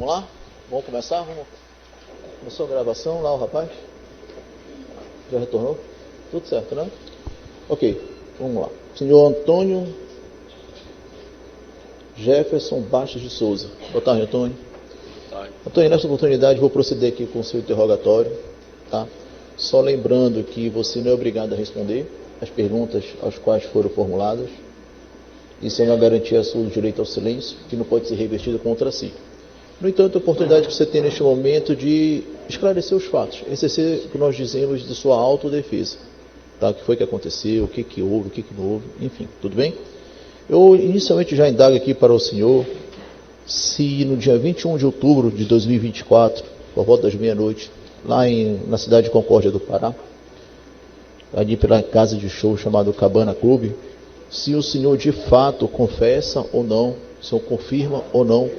Vamos lá? Vamos começar? Começou a gravação lá, o rapaz? Já retornou? Tudo certo, né? Ok, vamos lá. Senhor Antônio Jefferson Bastos de Souza. Boa tarde, Antônio. Boa tarde. Antônio, nessa oportunidade vou proceder aqui com o seu interrogatório, tá? Só lembrando que você não é obrigado a responder as perguntas às quais foram formuladas. Isso é uma garantia sua do direito ao silêncio, que não pode ser revertido contra si. No entanto, a oportunidade que você tem neste momento de esclarecer os fatos, exercer o que nós dizemos de sua autodefesa. Tá? O que foi que aconteceu, o que houve, o que não houve, enfim, tudo bem? Eu inicialmente já indago aqui para o senhor se no dia 21 de outubro de 2024, por volta das meia-noite, lá na cidade de Concórdia do Pará, ali pela casa de show chamada Cabana Clube, se o senhor de fato confessa ou não, se o senhor confirma ou não,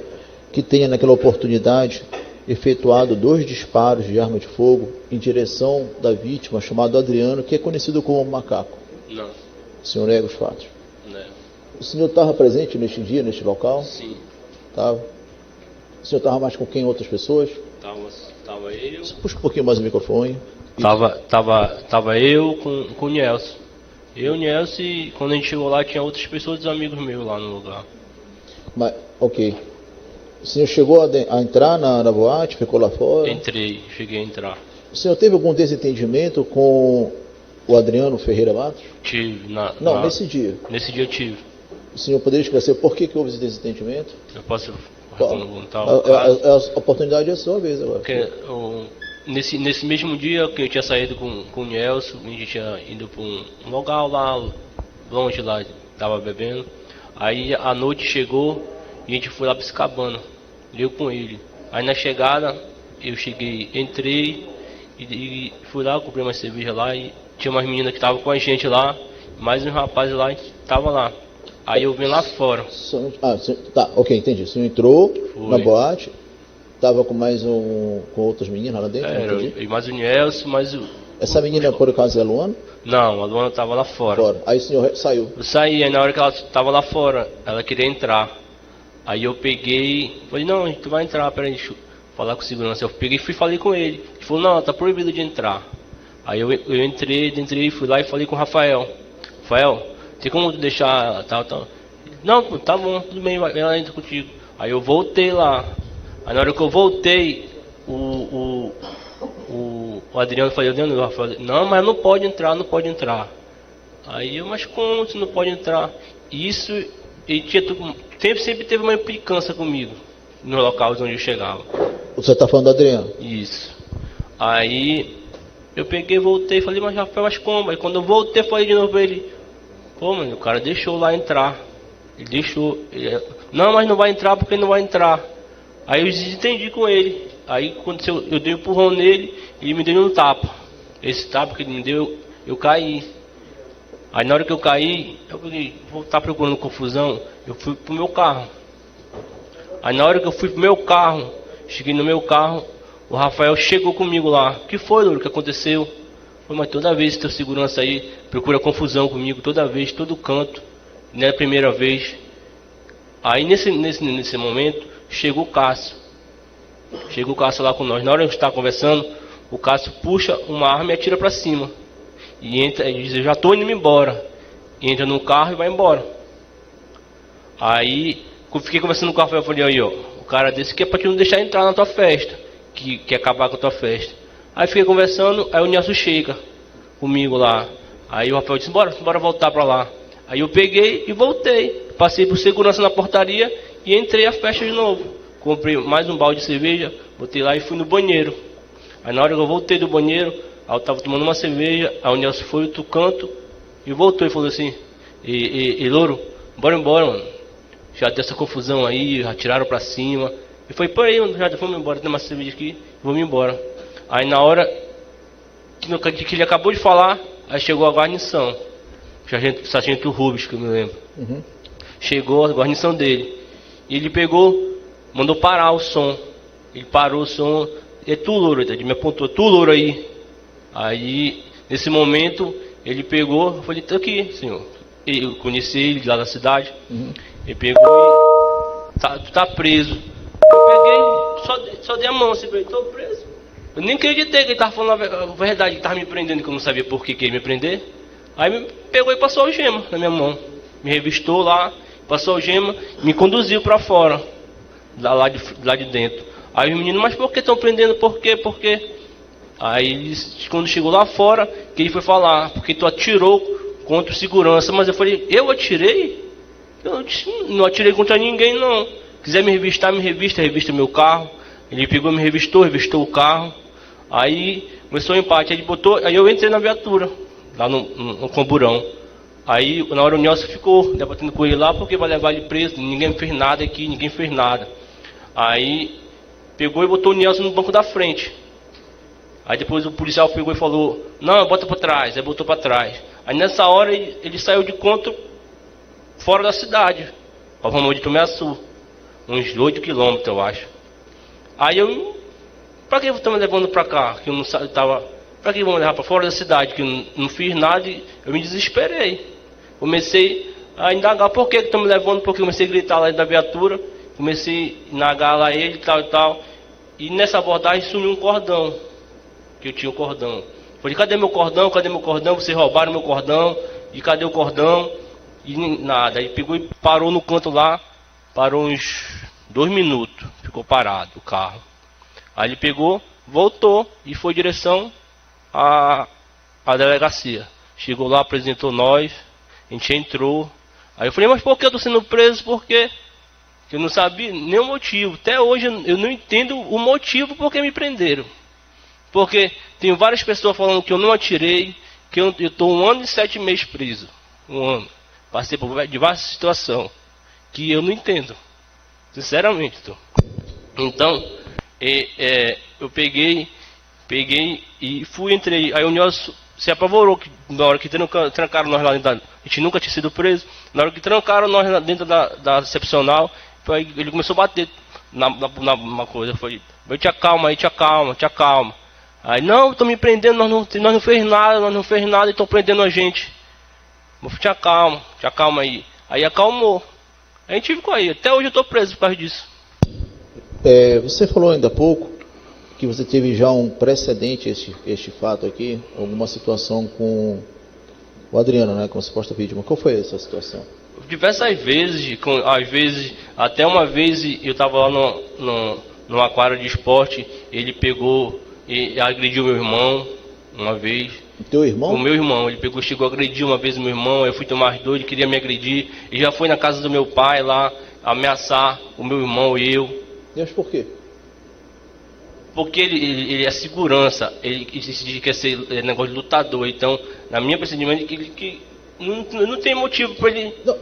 que tenha naquela oportunidade efetuado 2 disparos de arma de fogo em direção da vítima, chamado Adriano, que é conhecido como Macaco. Não. O senhor nega os fatos? Não. O senhor estava presente neste dia, neste local? Sim. Estava. O senhor estava mais com quem? Outras pessoas? Tava eu. Puxa um pouquinho mais o microfone. Tava eu com o Nelson. Eu, Nelson, e quando a gente chegou lá tinha outras pessoas, amigos meus lá no lugar. Mas, ok. O senhor chegou a entrar na boate, ficou lá fora? Cheguei a entrar. O senhor teve algum desentendimento com o Adriano Ferreira Matos? Tive. Nesse dia. Nesse dia eu tive. O senhor poderia esclarecer por que houve esse desentendimento? Eu posso perguntar o caso? A oportunidade é a sua vez agora. Porque, nesse mesmo dia que eu tinha saído com o Nelson, a gente tinha ido para um local lá, longe lá, tava bebendo. Aí a noite chegou e a gente foi lá para esse cabana, eu com ele. Aí na chegada, eu cheguei, entrei e fui lá, comprei uma cerveja lá e tinha umas meninas que estavam com a gente lá, mais uns rapazes lá que estavam lá. Aí eu vim lá fora. Tá, ok, entendi. O senhor entrou na Foi. boate, estava com com outras meninas lá dentro? E mais o Nelson, mais o... Essa menina, por acaso, é a Luana? Não, a Luana estava lá fora. Aí o senhor saiu? Eu saí, aí na hora que ela estava lá fora, ela queria entrar. Aí eu peguei, falei, não, tu vai entrar, peraí, deixa eu falar com o segurança. Eu peguei e falei com ele. Ele falou, não, tá proibido de entrar. Aí eu entrei, fui lá e falei com o Rafael. Rafael, tem como tu deixar tal? Não, tá bom, tudo bem, ela entra contigo. Aí eu voltei lá. Aí na hora que eu voltei, o Adriano falou, não, mas não pode entrar. Aí eu, mas como você não pode entrar? Isso, ele sempre teve uma implicância comigo, nos locais onde eu chegava. Você está falando do Adriano? Isso. Aí eu peguei, voltei, falei, mas Rafael, mas como? Aí quando eu voltei, falei de novo pra ele, pô, mano, o cara deixou lá entrar. Ele deixou. Não, mas não vai entrar porque não vai entrar. Aí eu desentendi com ele. Aí quando eu dei um empurrão nele, ele me deu um tapa. Esse tapa que ele me deu, eu caí. Aí na hora que eu caí, eu falei, vou estar procurando confusão. Eu fui pro meu carro. Aí na hora que eu fui pro meu carro, cheguei no meu carro, o Rafael chegou comigo lá. O que foi, Louro? O que aconteceu? Foi, mas toda vez teu segurança aí procura confusão comigo, toda vez, todo canto. Não é a primeira vez. Aí nesse momento, chegou o Cássio. Chegou o Cássio lá com nós. Na hora que a gente está conversando, o Cássio puxa uma arma e atira para cima. E entra, ele diz, eu já estou indo embora. E entra no carro e vai embora. Aí, eu fiquei conversando com o Rafael, eu falei, aí ó, o cara desse que é para te não deixar entrar na tua festa, que quer acabar com a tua festa. Aí fiquei conversando, aí o Nelson chega comigo lá. Aí o Rafael disse, bora voltar para lá. Aí eu peguei e voltei. Passei por segurança na portaria e entrei à festa de novo. Comprei mais um balde de cerveja, botei lá e fui no banheiro. Aí na hora que eu voltei do banheiro, aí eu tava tomando uma cerveja, aí o Nelson foi outro canto e voltou e falou assim, Louro, bora embora, mano. Já deu essa confusão aí, já tiraram pra cima. E foi, pô aí, mano, já vamos embora, tem uma cerveja aqui, vamos embora. Aí na hora que ele acabou de falar, aí chegou a guarnição. Sargento Rubens, que eu me lembro. Uhum. Chegou a guarnição dele. E ele pegou, mandou parar o som. Ele parou o som. É tu, Louro, ele me apontou, tu, Louro aí. Aí, nesse momento, ele pegou, eu falei, tá aqui, senhor. Eu conheci ele lá da cidade. Uhum. Ele pegou e tu tá preso. Eu peguei, só dei a mão, assim, tô preso. Eu nem acreditei que ele tava falando a verdade, que tava me prendendo, que eu não sabia por que ia me prender. Aí me pegou e passou a algema na minha mão. Me revistou lá, passou a algema, me conduziu pra fora, lá de dentro. Aí os meninos, mas por que estão prendendo? Por quê? Por quê? Aí quando chegou lá fora, que ele foi falar, porque tu atirou contra o segurança. Mas eu falei, eu atirei? Eu não atirei contra ninguém, não. Quiser me revistar, me revista meu carro. Ele pegou, me revistou o carro. Aí começou o empate, aí eu entrei na viatura, lá no camburão. Aí na hora o Nelson ficou debatendo com ele lá, porque vai levar ele preso, ninguém fez nada aqui, ninguém fez nada. Aí pegou e botou o Nelson no banco da frente. Aí depois o policial pegou e falou, não, bota para trás, aí botou para trás. Aí nessa hora ele saiu de conta fora da cidade, para Ramon de Tumiaçu, uns 8 quilômetros eu acho. Aí eu, pra que estão me levando para cá, que eu não tava, pra que vão me levar para fora da cidade, que eu não fiz nada, e eu me desesperei. Comecei a indagar por que estão me levando, porque eu comecei a gritar lá da viatura, comecei a indagar lá ele, tal e tal, e nessa abordagem sumiu um cordão, que eu tinha um cordão. Falei, cadê meu cordão, vocês roubaram meu cordão, e cadê o cordão? E nada, aí pegou e parou no canto lá, parou uns 2 minutos, ficou parado o carro. Aí ele pegou, voltou e foi em direção à delegacia. Chegou lá, apresentou nós, a gente entrou. Aí eu falei, mas por que eu estou sendo preso? Por quê? Que eu não sabia nem o motivo. Até hoje eu não entendo o motivo por que me prenderam. Porque tem várias pessoas falando que eu não atirei, que eu estou 1 ano e 7 meses preso. 1 ano. Passei por diversas situações que eu não entendo. Sinceramente. Então, eu peguei e entrei. Aí o Nelson se apavorou que na hora que trancaram nós lá dentro a gente nunca tinha sido preso. Na hora que trancaram nós lá dentro da recepcional, ele começou a bater na coisa. Foi, te acalma aí, te acalma. Aí, não, estão me prendendo, nós não fez nada e estão prendendo a gente. Te acalma aí. Aí acalmou. A gente ficou aí, até hoje eu estou preso por causa disso. Você falou ainda há pouco que você teve já um precedente, este fato aqui, alguma situação com o Adriano, né, com a suposta vítima. Qual foi essa situação? Diversas vezes, às vezes, até uma vez eu estava lá no aquário de esporte, ele pegou e agrediu meu irmão uma vez. O teu irmão? O meu irmão, ele chegou a agredir uma vez o meu irmão, eu fui tomar as dores, ele queria me agredir, e já foi na casa do meu pai lá, ameaçar o meu irmão e eu. Mas por quê? Porque ele é segurança, ele quer ser negócio de lutador, então, na minha procedimento, que não tem motivo para ele... Não,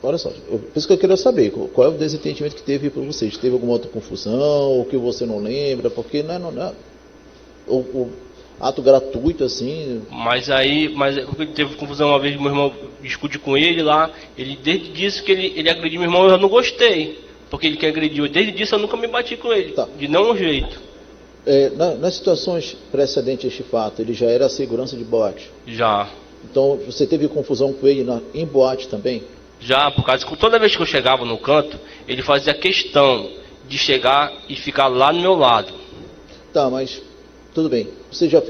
olha só, por isso que eu queria saber, qual é o desentendimento que teve por vocês? Teve alguma outra confusão, ou que você não lembra? Porque não é o ato gratuito assim... Mas teve confusão uma vez, meu irmão discutiu com ele lá, ele desde disse que ele agrediu meu irmão, eu não gostei, porque ele que agrediu, desde disso eu nunca me bati com ele, tá. De nenhum jeito. Nas situações precedentes a este fato, ele já era a segurança de boate? Já. Então você teve confusão com ele em boate também? Já, por causa que toda vez que eu chegava no canto, ele fazia questão de chegar e ficar lá no meu lado. Tá, mas tudo bem. Você já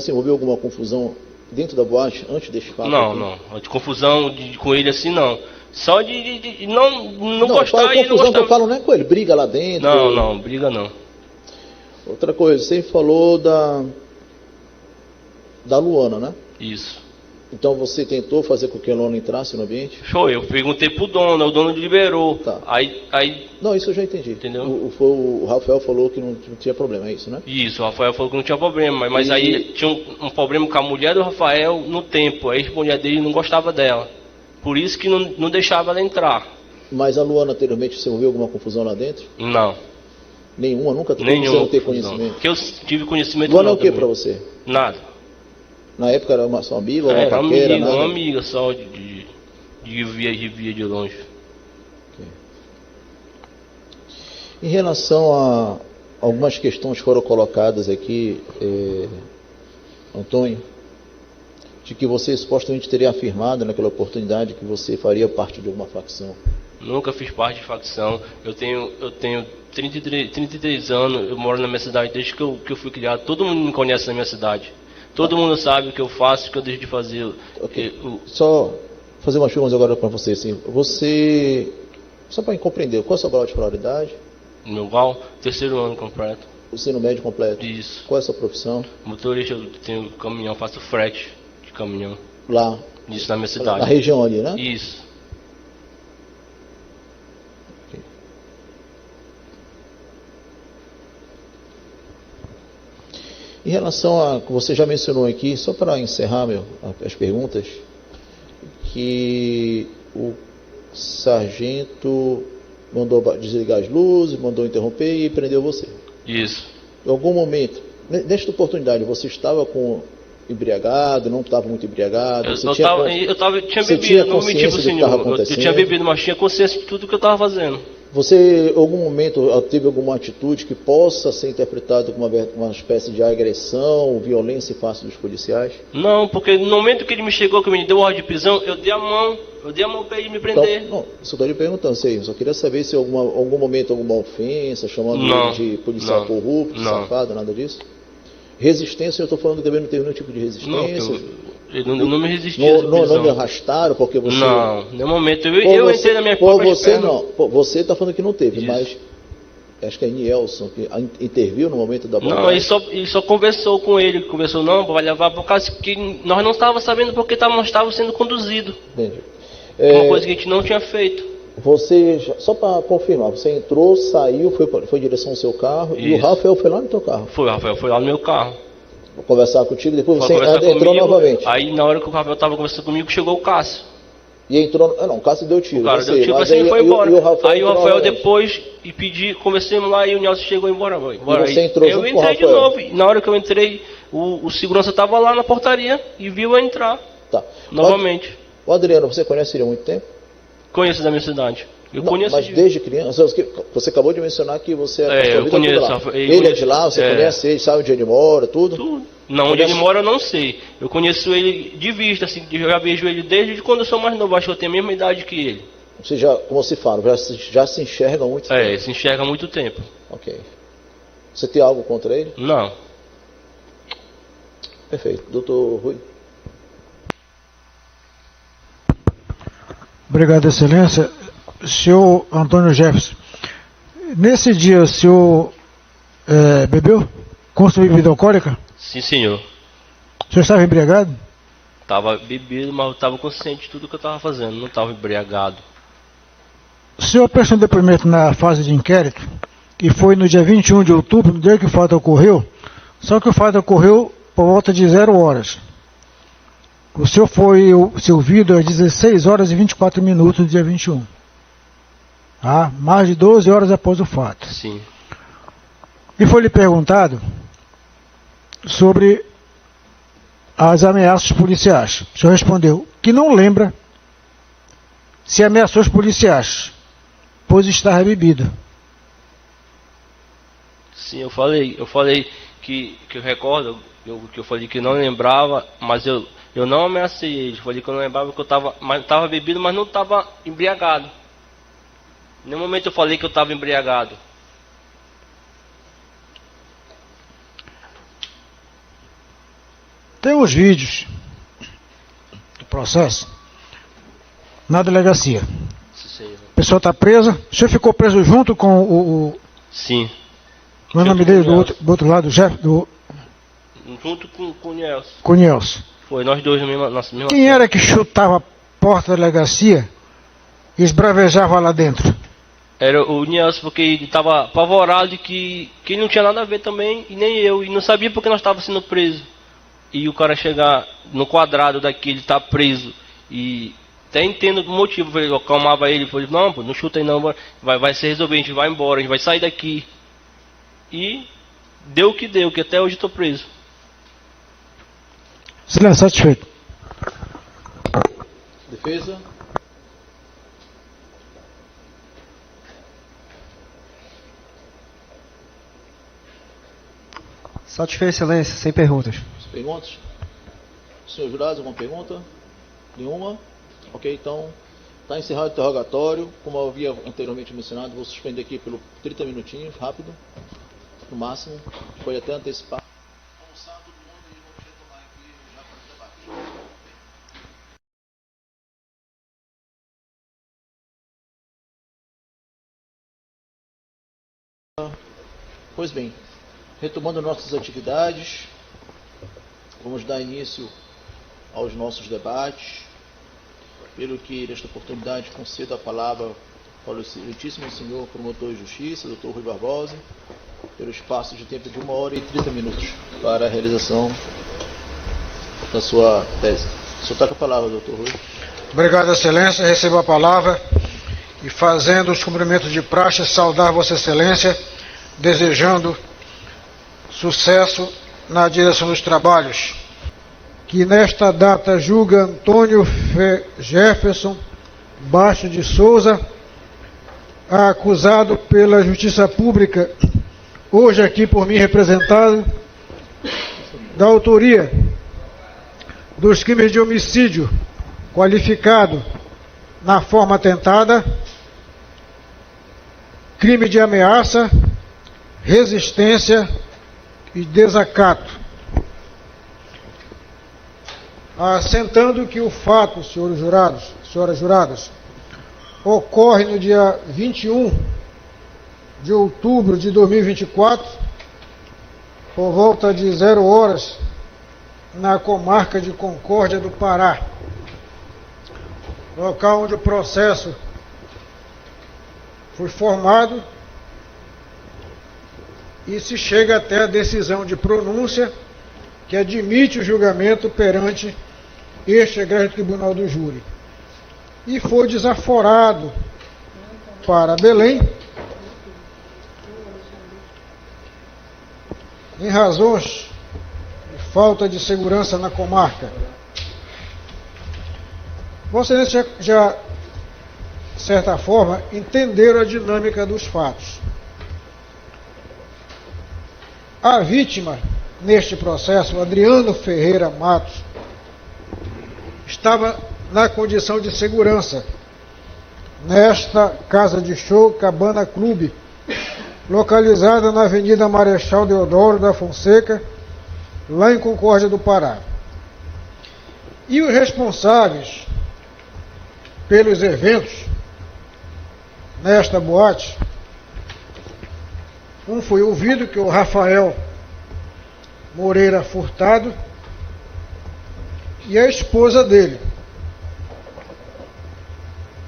se envolveu alguma confusão dentro da boate antes deste fato? Não. De confusão com ele assim não. Só de não gostar e não confusão que eu falo não é com ele, briga lá dentro? Não, briga não. Outra coisa, você falou da Luana, né? Isso. Então você tentou fazer com que a Luana entrasse no ambiente? Foi, eu perguntei pro dono, o dono liberou. Tá. Aí... Não, isso eu já entendi. Entendeu? O Rafael falou que não tinha problema, é isso, né? Isso, o Rafael falou que não tinha problema, mas aí tinha um problema com a mulher do Rafael no tempo, a ex-mulher dele não gostava dela. Por isso que não deixava ela entrar. Mas a Luana anteriormente, você ouviu alguma confusão lá dentro? Não. Nenhuma? Nunca teve? Você não ter conhecimento? Porque eu tive conhecimento. Luana é o que pra você? Nada. Na época era sua amiga, uma paqueira, nada? Uma amiga só de via de longe. Okay. Em relação a algumas questões que foram colocadas aqui, Antônio, de que você supostamente teria afirmado naquela oportunidade que você faria parte de uma facção. Nunca fiz parte de facção. Eu tenho 33 anos, eu moro na minha cidade desde que eu fui criado. Todo mundo me conhece na minha cidade. Todo mundo sabe o que eu faço, o que eu deixo de fazer. Ok. Só fazer umas perguntas agora para você. Assim. Você, só para compreender, qual é o seu grau de escolaridade? Meu grau, 3º ano completo. O ensino médio completo? Isso. Qual é a sua profissão? Motorista, eu tenho caminhão, faço frete de caminhão. Lá? Isso, na minha cidade. Na região ali, né? Isso. Em relação a que você já mencionou aqui, só para encerrar as perguntas, que o sargento mandou desligar as luzes, mandou interromper e prendeu você. Isso. Em algum momento, nesta oportunidade, você estava embriagado, não estava muito embriagado? Tinha bebido, não menti pro senhor. Eu tinha bebido, mas tinha consciência de tudo que eu estava fazendo. Você, em algum momento, teve alguma atitude que possa ser interpretada como uma espécie de agressão, violência em face dos policiais? Não, porque no momento que ele me chegou, que me deu ordem de prisão, eu dei a mão para ele me prender. Então, não, só estou lhe perguntando, eu só queria saber se em algum momento alguma ofensa, chamando ele de policial corrupto, safado, nada disso? Resistência, eu estou falando que também não teve nenhum tipo de resistência. Não me resisti. Não me arrastaram porque você... Não, no momento eu entrei na minha própria perna. Você está falando que não teve, isso. Mas acho que é Nielson que interviu no momento da abordagem. Não, ele só conversou com ele, conversou, não, vai levar por causa que nós não estávamos sabendo porque nós estávamos sendo conduzidos. Entendi. Uma coisa que a gente não tinha feito. Você, só para confirmar, você entrou, saiu, foi em direção ao seu carro, isso. E o Rafael foi lá no teu carro? Foi, o Rafael foi lá no meu carro. Vou conversar contigo, depois você entrou novamente. Aí na hora que o Rafael estava conversando comigo, chegou o Cássio. E entrou, não, o Cássio deu tiro. O cara deu tiro, assim, foi embora. Aí o Rafael depois, conversamos lá e o Nelson chegou embora. E você entrou junto com o Rafael? Eu entrei de novo, e na hora que eu entrei, o segurança estava lá na portaria e viu eu entrar. Tá. Novamente. O Adriano, você conhece ele há muito tempo? Conheço da minha cidade. Mas desde criança, você acabou de mencionar que você eu conheço lá. Ele é de lá, você conhece ele, sabe onde ele mora, tudo? Tudo. Não, onde ele mora eu não sei. Eu conheço ele de vista, assim, eu já vejo ele desde quando eu sou mais novo, acho que eu tenho a mesma idade que ele. Você já, como se fala, já se enxerga há muito tempo? Se enxerga há muito tempo. Ok. Você tem algo contra ele? Não. Perfeito. Doutor Rui? Obrigado, Excelência. Senhor Antônio Jefferson, nesse dia o senhor bebeu? Consumiu bebida alcoólica? Sim, senhor. O senhor estava embriagado? Estava bebido, mas eu estava consciente de tudo que eu estava fazendo, não estava embriagado. O senhor prestou depoimento na fase de inquérito, que foi no dia 21 de outubro, no dia que o fato ocorreu, só que o fato ocorreu por volta de 0 horas. O senhor foi ouvido às 16 horas e 24 minutos do dia 21. Mais de 12 horas após o fato. Sim. E foi lhe perguntado sobre as ameaças policiais. O senhor respondeu que não lembra se ameaçou os policiais, pois estava bebido. Sim, eu falei que eu recordo, que eu falei que não lembrava, mas eu não ameacei eles. Falei que eu não lembrava que eu estava bebido, mas não estava embriagado. Em nenhum momento eu falei que eu estava embriagado. Tem uns vídeos do processo na delegacia. A pessoa está presa. O senhor ficou preso junto com o... Sim. Não é o nome dele do outro lado, junto com o Nielson. Com o Nielson. Foi, nós dois na mesma Quem era que chutava a porta da delegacia e esbravejava lá dentro? Era o Nielson, porque ele estava apavorado que ele não tinha nada a ver também, e nem eu. E não sabia porque nós estávamos sendo presos. E o cara chegar no quadrado daqui, ele tá preso. E até entendo o motivo, eu acalmava ele, falei, não, pô, não chuta aí não, vai ser resolvido, a gente vai embora, a gente vai sair daqui. E deu o que deu, que até hoje eu tô preso. Silêncio, satisfeito. Defesa? Satisfeito, Excelência, sem perguntas. Perguntas? Senhor jurado, alguma pergunta? Nenhuma? Ok, então Está encerrado o interrogatório. Como eu havia anteriormente mencionado, vou suspender aqui por 30 minutinhos, rápido, no máximo. Pode até antecipar. Almoçar todo mundo e vamos retomar aqui já para o debate. Pois bem, retomando nossas atividades, vamos dar início aos nossos debates. Pelo que, nesta oportunidade, concedo a palavra para o excelentíssimo senhor promotor de justiça, Dr. Rui Barbosa, pelo espaço de tempo de 1 hora e 30 minutos para a realização da sua tese. O senhor está com a palavra, Dr. Rui. Obrigado, Excelência. Recebo a palavra e, fazendo os cumprimentos de praxe, saudar Vossa Excelência, desejando sucesso na direção dos trabalhos. Que nesta data julga Antônio Jefferson Baixo de Souza, acusado pela Justiça Pública, hoje aqui por mim representado, da autoria dos crimes de homicídio qualificado na forma tentada, crime de ameaça, resistência e desacato. Assentando que o fato, senhores jurados, senhoras juradas, ocorre no dia 21 de outubro de 2024, por volta de 0 horas, na comarca de Concórdia do Pará, local onde o processo foi formado e se chega até a decisão de pronúncia que admite o julgamento perante este egrégio tribunal do júri. E foi desaforado para Belém em razões de falta de segurança na comarca. Vocês já, de certa forma, entenderam a dinâmica dos fatos. A vítima neste processo, Adriano Ferreira Matos, estava na condição de segurança nesta casa de show Cabana Clube, localizada na Avenida Marechal Deodoro da Fonseca, lá em Concórdia do Pará. E os responsáveis pelos eventos nesta boate, um foi ouvido, que é o Rafael Moreira Furtado, e a esposa dele.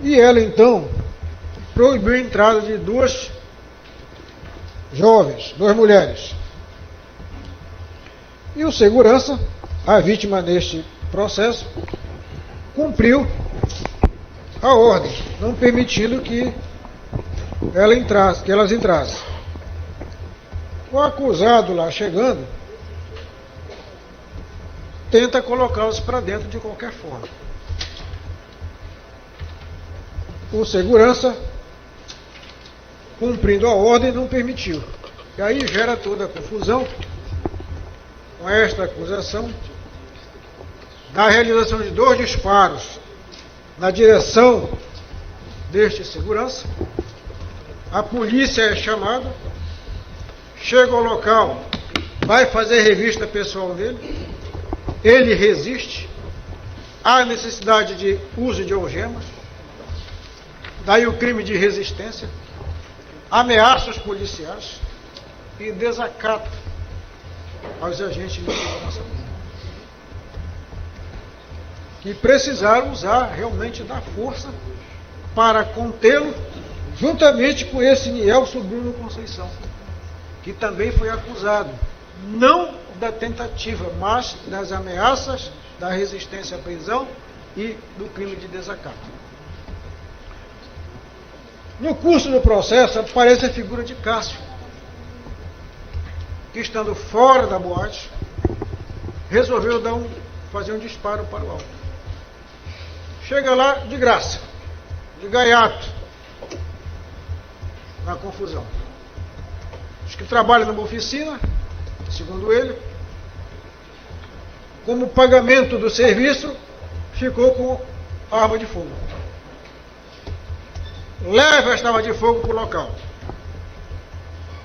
E ela, então, proibiu a entrada de 2 jovens, 2 mulheres. E o segurança, a vítima neste processo, cumpriu a ordem, não permitindo que elas entrassem. O acusado lá chegando, tenta colocá-los para dentro de qualquer forma. O segurança, cumprindo a ordem, não permitiu. E aí gera toda a confusão com esta acusação da realização de 2 disparos na direção deste segurança. A polícia é chamada, chega ao local, vai fazer revista pessoal dele, ele resiste, há necessidade de uso de algemas, daí o crime de resistência, ameaça os policiais e desacato aos agentes de segurança, que precisaram usar realmente da força para contê-lo, juntamente com esse Nielson Bruno Conceição, que também foi acusado, não da tentativa, mas das ameaças, da resistência à prisão e do crime de desacato. No curso do processo aparece a figura de Cássio, que, estando fora da boate, resolveu fazer um disparo para o alto. Chega lá de graça, de gaiato, na confusão. Os que trabalham numa oficina, segundo ele, como pagamento do serviço, ficou com arma de fogo. leva esta arma de fogo para o local.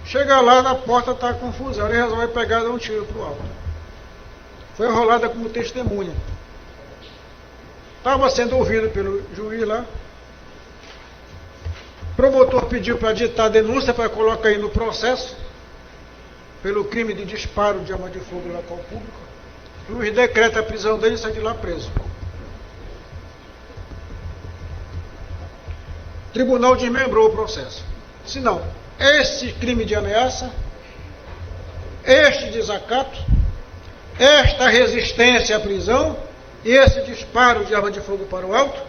Chega lá, na porta está confusão, ele resolve pegar e dar um tiro para o alto. Foi enrolada como testemunha. Estava sendo ouvido pelo juiz lá. O promotor pediu para ditar a denúncia para colocar aí no processo pelo crime de disparo de arma de fogo no local público. O juiz decreta a prisão dele e sai de lá preso. O tribunal desmembrou o processo. Se não, este crime de ameaça, este desacato, esta resistência à prisão e esse disparo de arma de fogo para o alto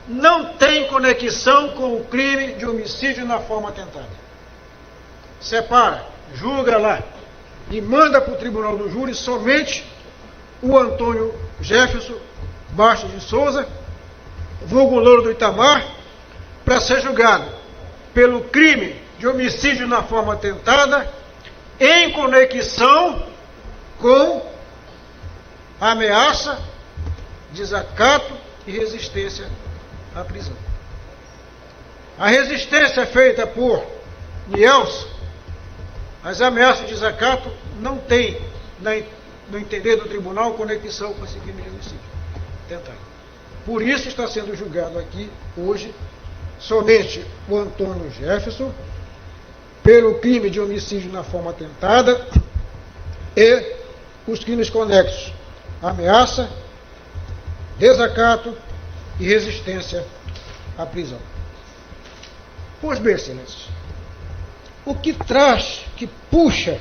não tem conexão com o crime de homicídio na forma tentada. Separa, julga lá e manda para o tribunal do júri somente o Antônio Jefferson Bastos de Souza, vulgo Louro do Itamar, para ser julgado pelo crime de homicídio na forma tentada em conexão com ameaça, desacato e resistência à prisão. A resistência feita por Nielson, as ameaças de desacato não tem, no entender do tribunal, conexão com esse crime de homicídio tentado. Por isso está sendo julgado aqui, hoje, somente o Antônio Jefferson, pelo crime de homicídio na forma tentada e os crimes conexos, ameaça, desacato e resistência à prisão. Pois bem, excelências, o que traz, que puxa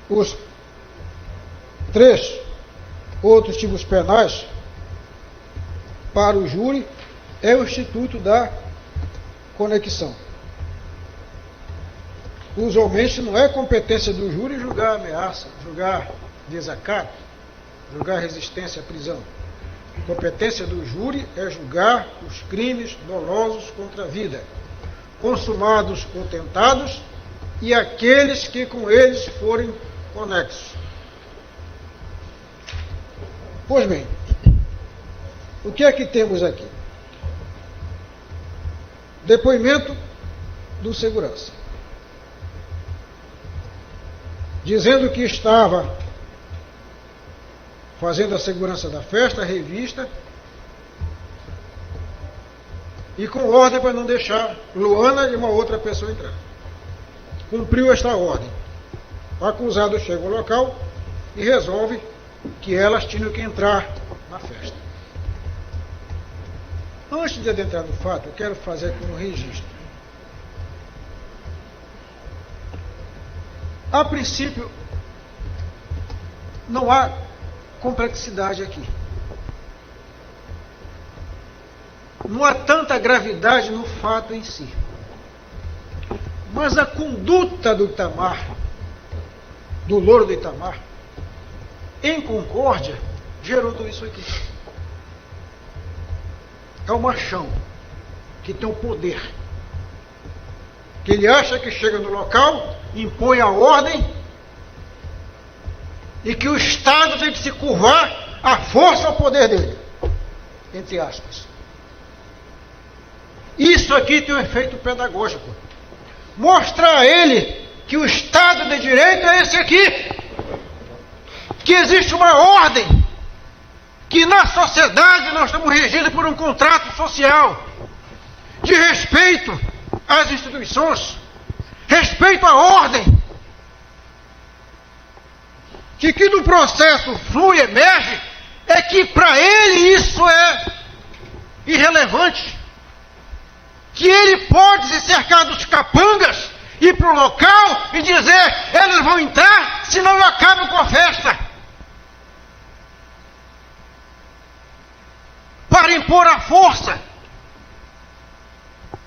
os 3 outros tipos penais para o júri é o Instituto da Conexão. Usualmente não é competência do júri julgar ameaça, julgar desacato, julgar resistência à prisão. A competência do júri é julgar os crimes dolosos contra a vida, consumados ou tentados, e aqueles que com eles forem conexos. Pois bem, o que é que temos aqui? Depoimento do segurança, dizendo que estava fazendo a segurança da festa, revista, e com ordem para não deixar Luana e uma outra pessoa entrar. Cumpriu esta ordem. O acusado chega ao local e resolve que elas tinham que entrar na festa. Antes de adentrar no fato, eu quero fazer aqui um registro. A princípio, não há complexidade aqui. Não há tanta gravidade no fato em si. Mas a conduta do Itamar, do Louro do Itamar, em concórdia, gerou tudo isso aqui. É o machão que tem o poder, que ele acha que chega no local, impõe a ordem e que o Estado tem que se curvar à força ao poder dele, entre aspas. Isso aqui tem um efeito pedagógico. Mostrar a ele que o Estado de Direito é esse aqui, que existe uma ordem, que na sociedade nós estamos regidos por um contrato social de respeito às instituições, respeito à ordem, que no processo flui, emerge, é que para ele isso é irrelevante, que ele pode se cercar dos capangas, ir para o local e dizer, eles vão entrar, senão eu acabo com a festa. Para impor a força.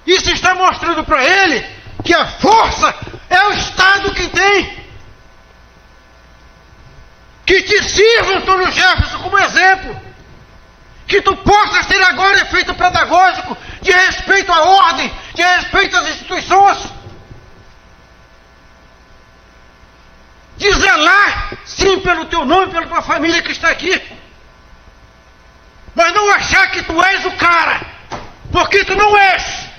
Isso está mostrando para ele que a força é o Estado que tem. Que te sirva, Antônio Jefferson, como exemplo. Que tu possas ter agora efeito pedagógico de respeito à ordem, de respeito às instituições. De zelar, sim, pelo teu nome, pela tua família que está aqui. mas não achar que tu és o cara, porque tu não és.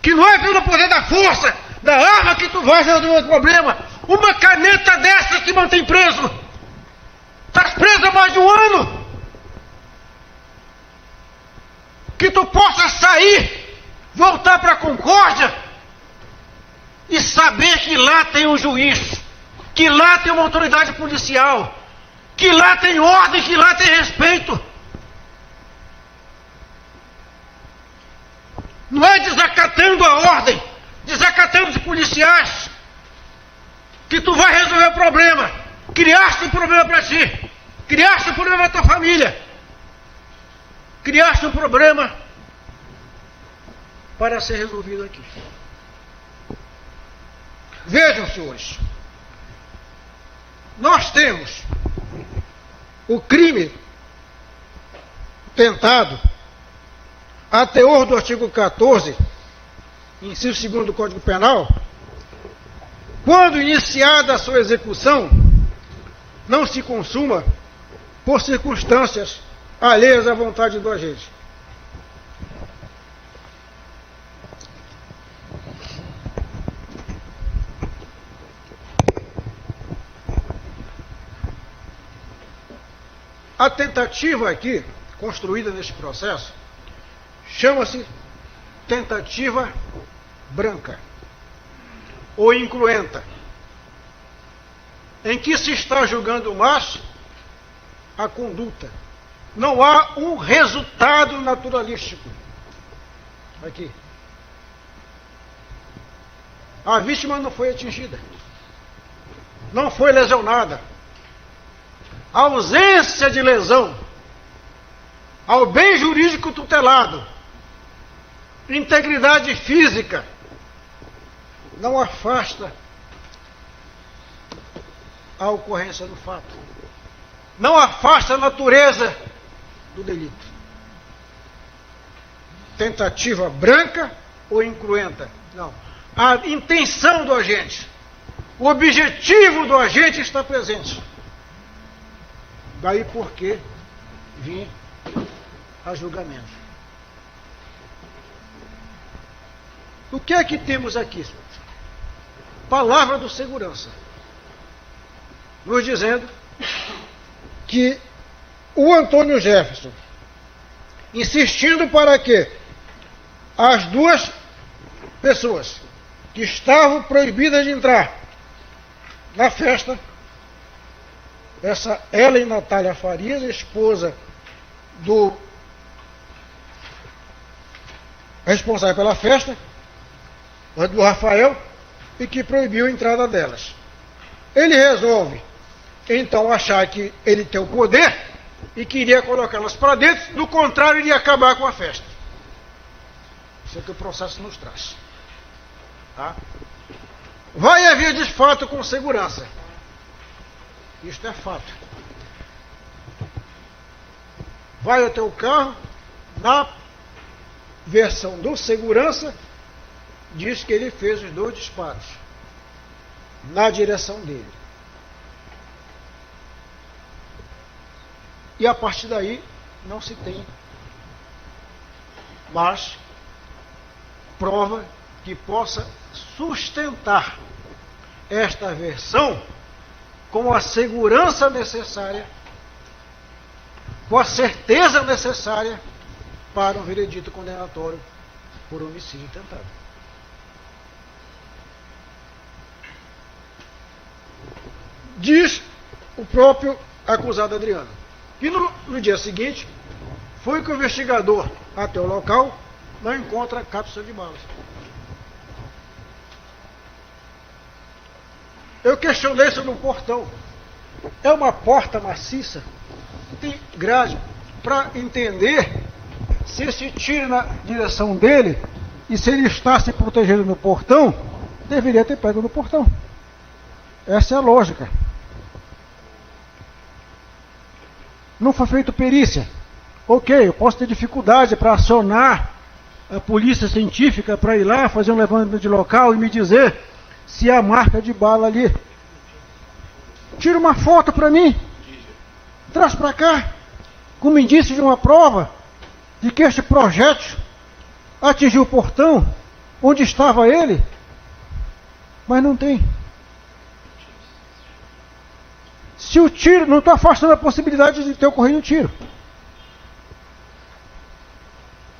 Que não é pelo poder da força, da arma que tu vais resolver o problema. Uma caneta dessa te mantém preso. Estás preso há mais de um ano. Que tu possa sair, voltar para a Concórdia e saber que lá tem um juiz, que lá tem uma autoridade policial, que lá tem ordem, que lá tem respeito. Não é desacatando a ordem, desacatando os policiais, que tu vai resolver o problema. Criaste um problema para ti, criaste um problema para tua família, criaste um problema para ser resolvido aqui. Vejam, senhores, nós temos o crime tentado, a teor do artigo 14, inciso 2º do Código Penal, quando iniciada a sua execução, não se consuma por circunstâncias alheias à vontade do agente. A tentativa aqui, construída neste processo, chama-se tentativa branca ou incruenta, em que se está julgando mais a conduta. Não há um resultado naturalístico aqui. A vítima não foi atingida, não foi lesionada. A ausência de lesão ao bem jurídico tutelado, integridade física, não afasta a ocorrência do fato, não afasta a natureza do delito. Tentativa branca ou incruenta? Não. A intenção do agente, o objetivo do agente está presente. Daí porque vim a julgamento. O que é que temos aqui? Palavra do segurança, nos dizendo que o Antônio Jefferson, insistindo para que as duas pessoas que estavam proibidas de entrar na festa, essa Ellen Natália Farias, esposa do responsável pela festa, do Rafael, e que proibiu a entrada delas. Ele resolve, então, achar que ele tem o poder e queria colocá-las para dentro, do contrário, iria acabar com a festa. Isso é que o processo nos traz. Tá? Vai haver desfato com segurança. Isto é fato. Vai até o carro, na versão do segurança, diz que ele fez os 2 disparos na direção dele. E a partir daí não se tem mais prova que possa sustentar esta versão com a segurança necessária, com a certeza necessária para um veredito condenatório por homicídio tentado. Diz o próprio acusado Adriano que no dia seguinte foi que o investigador até o local não encontra cápsula de balas. Eu questionei sobre um portão. É uma porta maciça, tem grade, para entender se esse tiro na direção dele e se ele está se protegendo no portão, deveria ter pego no portão. Essa é a lógica. Não foi feita perícia. Ok, eu posso ter dificuldade para acionar a polícia científica para ir lá fazer um levantamento de local e me dizer se há marca de bala ali. Tira uma foto para mim. traz para cá como indício de uma prova de que este projétil atingiu o portão onde estava ele, mas não tem. Se o tiro, não estou afastando a possibilidade de ter ocorrido o tiro.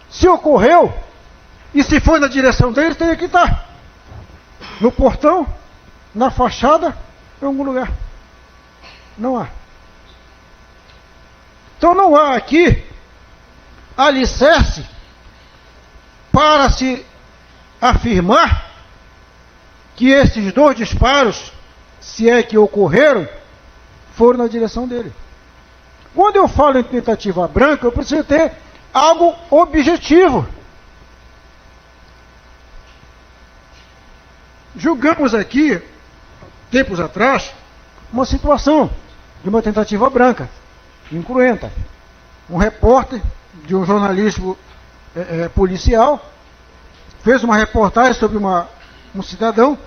Se ocorreu, e se foi na direção dele, teria que estar no portão, na fachada, em algum lugar. Não há. Então não há aqui alicerce para se afirmar que esses 2 disparos, se é que ocorreram, foram na direção dele. Quando eu falo em tentativa branca, eu preciso ter algo objetivo. Julgamos aqui, tempos atrás, uma situação de uma tentativa branca, incruenta. Um repórter de um jornalismo policial fez uma reportagem sobre um cidadão,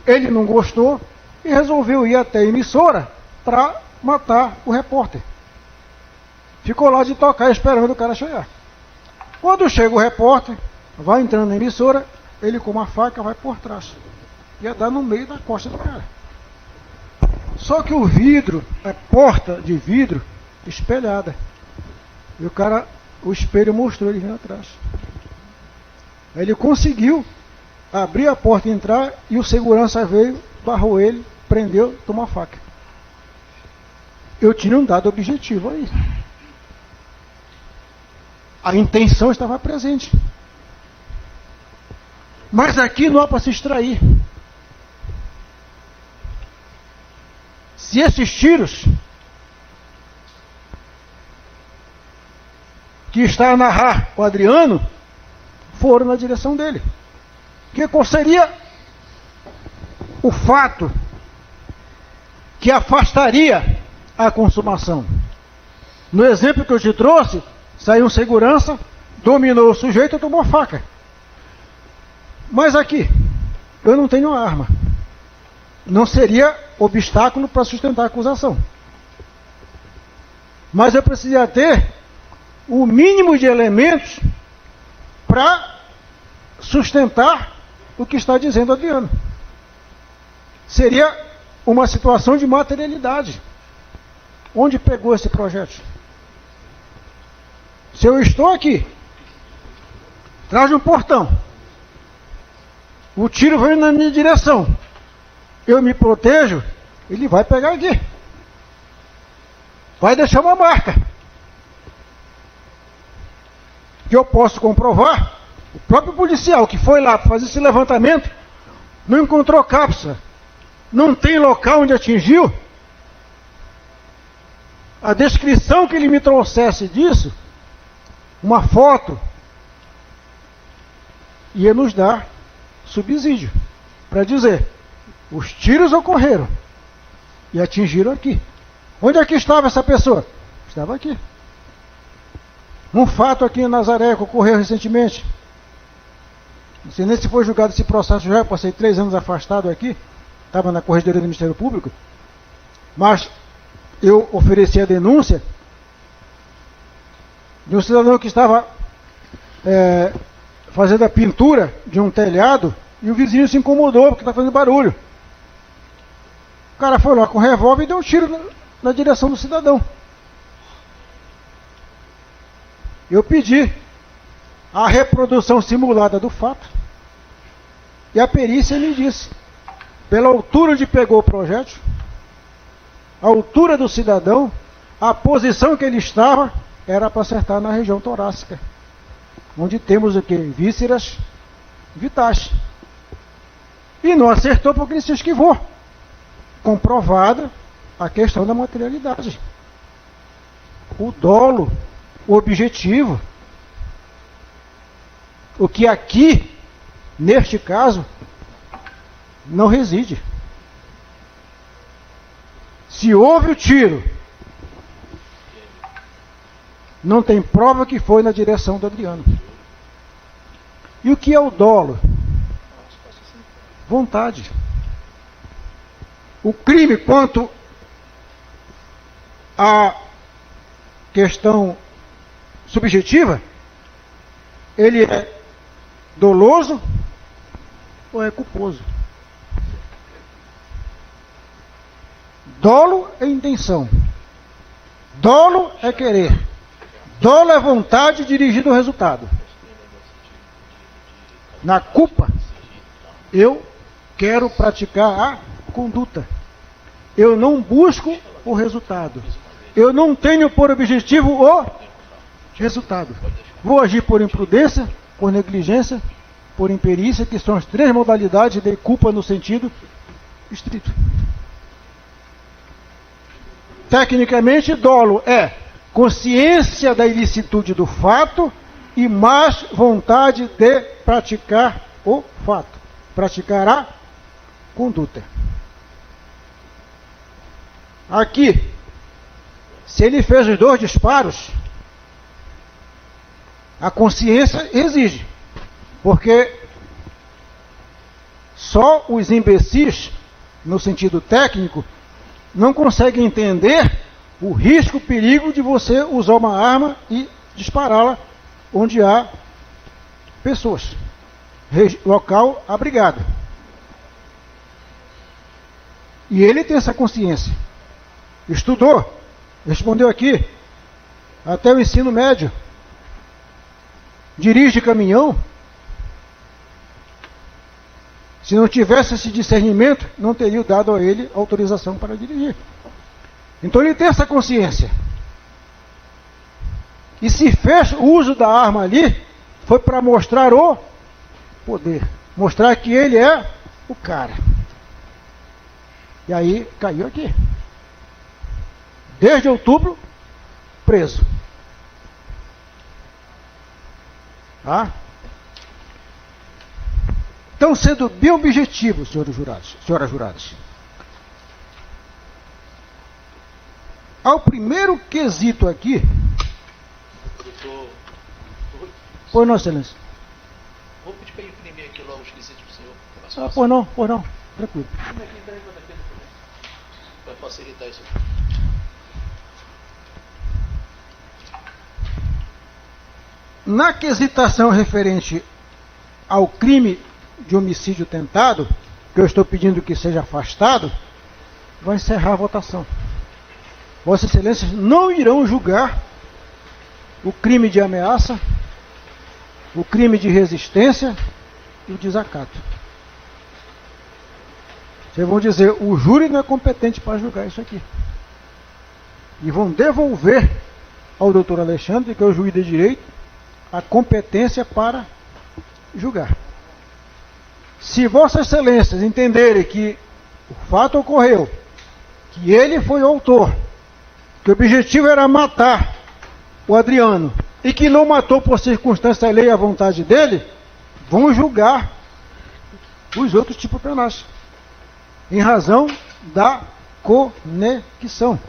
ele não gostou e resolveu ir até a emissora para matar o repórter. Ficou lá de tocar esperando o cara chegar. Quando chega o repórter, vai entrando na emissora, ele com uma faca vai por trás. Ia dar no meio da costa do cara. Só que o vidro, a porta de vidro, espelhada. E o cara, o espelho mostrou ele vindo atrás. Aí ele conseguiu abrir a porta e entrar, e o segurança veio, barrou ele, prendeu, tomou a faca. Eu tinha um dado objetivo aí. A intenção estava presente. Mas aqui não há para se extrair. Se esses tiros que está a narrar o Adriano foram na direção dele, qual seria o fato que afastaria a consumação? No exemplo que eu te trouxe, saiu um segurança, dominou o sujeito e tomou a faca. Mas aqui, eu não tenho arma. Não seria obstáculo para sustentar a acusação. Mas eu precisaria ter o mínimo de elementos para sustentar o que está dizendo Adriano. Seria uma situação de materialidade. Onde pegou esse projétil? Se eu estou aqui, atrás de um portão, o tiro veio na minha direção, eu me protejo, ele vai pegar aqui. Vai deixar uma marca. Que eu posso comprovar. O próprio policial que foi lá para fazer esse levantamento não encontrou cápsula. Não tem local onde atingiu. A descrição que ele me trouxesse disso, uma foto, ia nos dar subsídio para dizer: os tiros ocorreram e atingiram aqui. Onde é que estava essa pessoa? Estava aqui. Um fato aqui em Nazaré que ocorreu recentemente. Não sei nem se foi julgado esse processo já, eu passei 3 anos afastado aqui, estava na corregedoria do Ministério Público, mas eu ofereci a denúncia de um cidadão que estava fazendo a pintura de um telhado e o vizinho se incomodou porque está fazendo barulho. O cara foi lá com o revólver e deu um tiro na direção do cidadão. Eu pedi a reprodução simulada do fato e a perícia me disse, pela altura onde pegou o projétil, a altura do cidadão, a posição que ele estava era para acertar na região torácica, onde temos o que? Vísceras vitais. E não acertou porque ele se esquivou. Comprovada a questão da materialidade. O dolo, o objetivo. O que aqui, neste caso, não reside. Se houve o tiro, não tem prova que foi na direção do Adriano. E o que é o dolo? Vontade. O crime quanto a questão subjetiva, ele é doloso ou é culposo? Dolo é intenção, dolo é querer, dolo é vontade dirigida ao resultado. Na culpa, eu quero praticar a conduta. Eu não busco o resultado. Eu não tenho por objetivo o resultado. Vou agir por imprudência, por negligência, por imperícia, que são as três modalidades de culpa no sentido estrito. Tecnicamente, dolo é consciência da ilicitude do fato e mais vontade de praticar o fato, praticar a conduta. Aqui, se ele fez os 2 disparos, a consciência exige, porque só os imbecis, no sentido técnico, não conseguem entender o risco, o perigo de você usar uma arma e dispará-la onde há pessoas, local abrigado. E ele tem essa consciência. Estudou, respondeu aqui, até o ensino médio. Dirige caminhão. Se não tivesse esse discernimento, não teria dado a ele autorização para dirigir. Então ele tem essa consciência. E se fez o uso da arma ali, foi para mostrar o poder. Mostrar que ele é o cara. E aí caiu aqui. Desde outubro, preso. Tá? Então, sendo bem objetivo, senhoras juradas. Ao primeiro quesito aqui. Pois não, excelência. Vou pedir para imprimir aqui logo os quesitos para o senhor. Pois não, tranquilo. Vai facilitar isso. Na quesitação referente ao crime de homicídio tentado, que eu estou pedindo que seja afastado, vai encerrar a votação. Vossas Excelências não irão julgar o crime de ameaça, o crime de resistência e o desacato. Vocês vão dizer, o júri não é competente para julgar isso aqui. E vão devolver ao doutor Alexandre, que é o juiz de direito, a competência para julgar. Se Vossas Excelências entenderem que o fato ocorreu, que ele foi o autor, que o objetivo era matar o Adriano, e que não matou por circunstância alheia à vontade dele, vão julgar os outros tipos penais, em razão da conexão.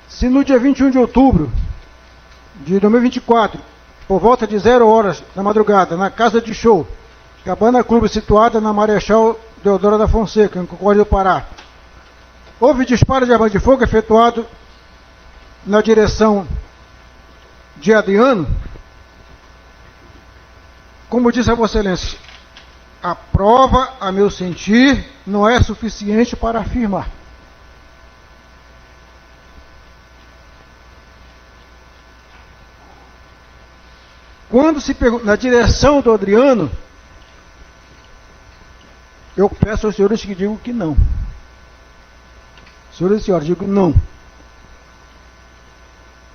Se no dia 21 de outubro de 2024, por volta de 0 horas da madrugada, na casa de show, Cabana Clube, situada na Marechal Deodoro da Fonseca, em Concórdia do Pará, houve disparo de arma de fogo efetuado na direção de Adriano. Como disse a Vossa Excelência, a prova, a meu sentir, não é suficiente para afirmar. Quando se pergunta na direção do Adriano, eu peço aos senhores que digam que não. Senhoras e senhores, digo não.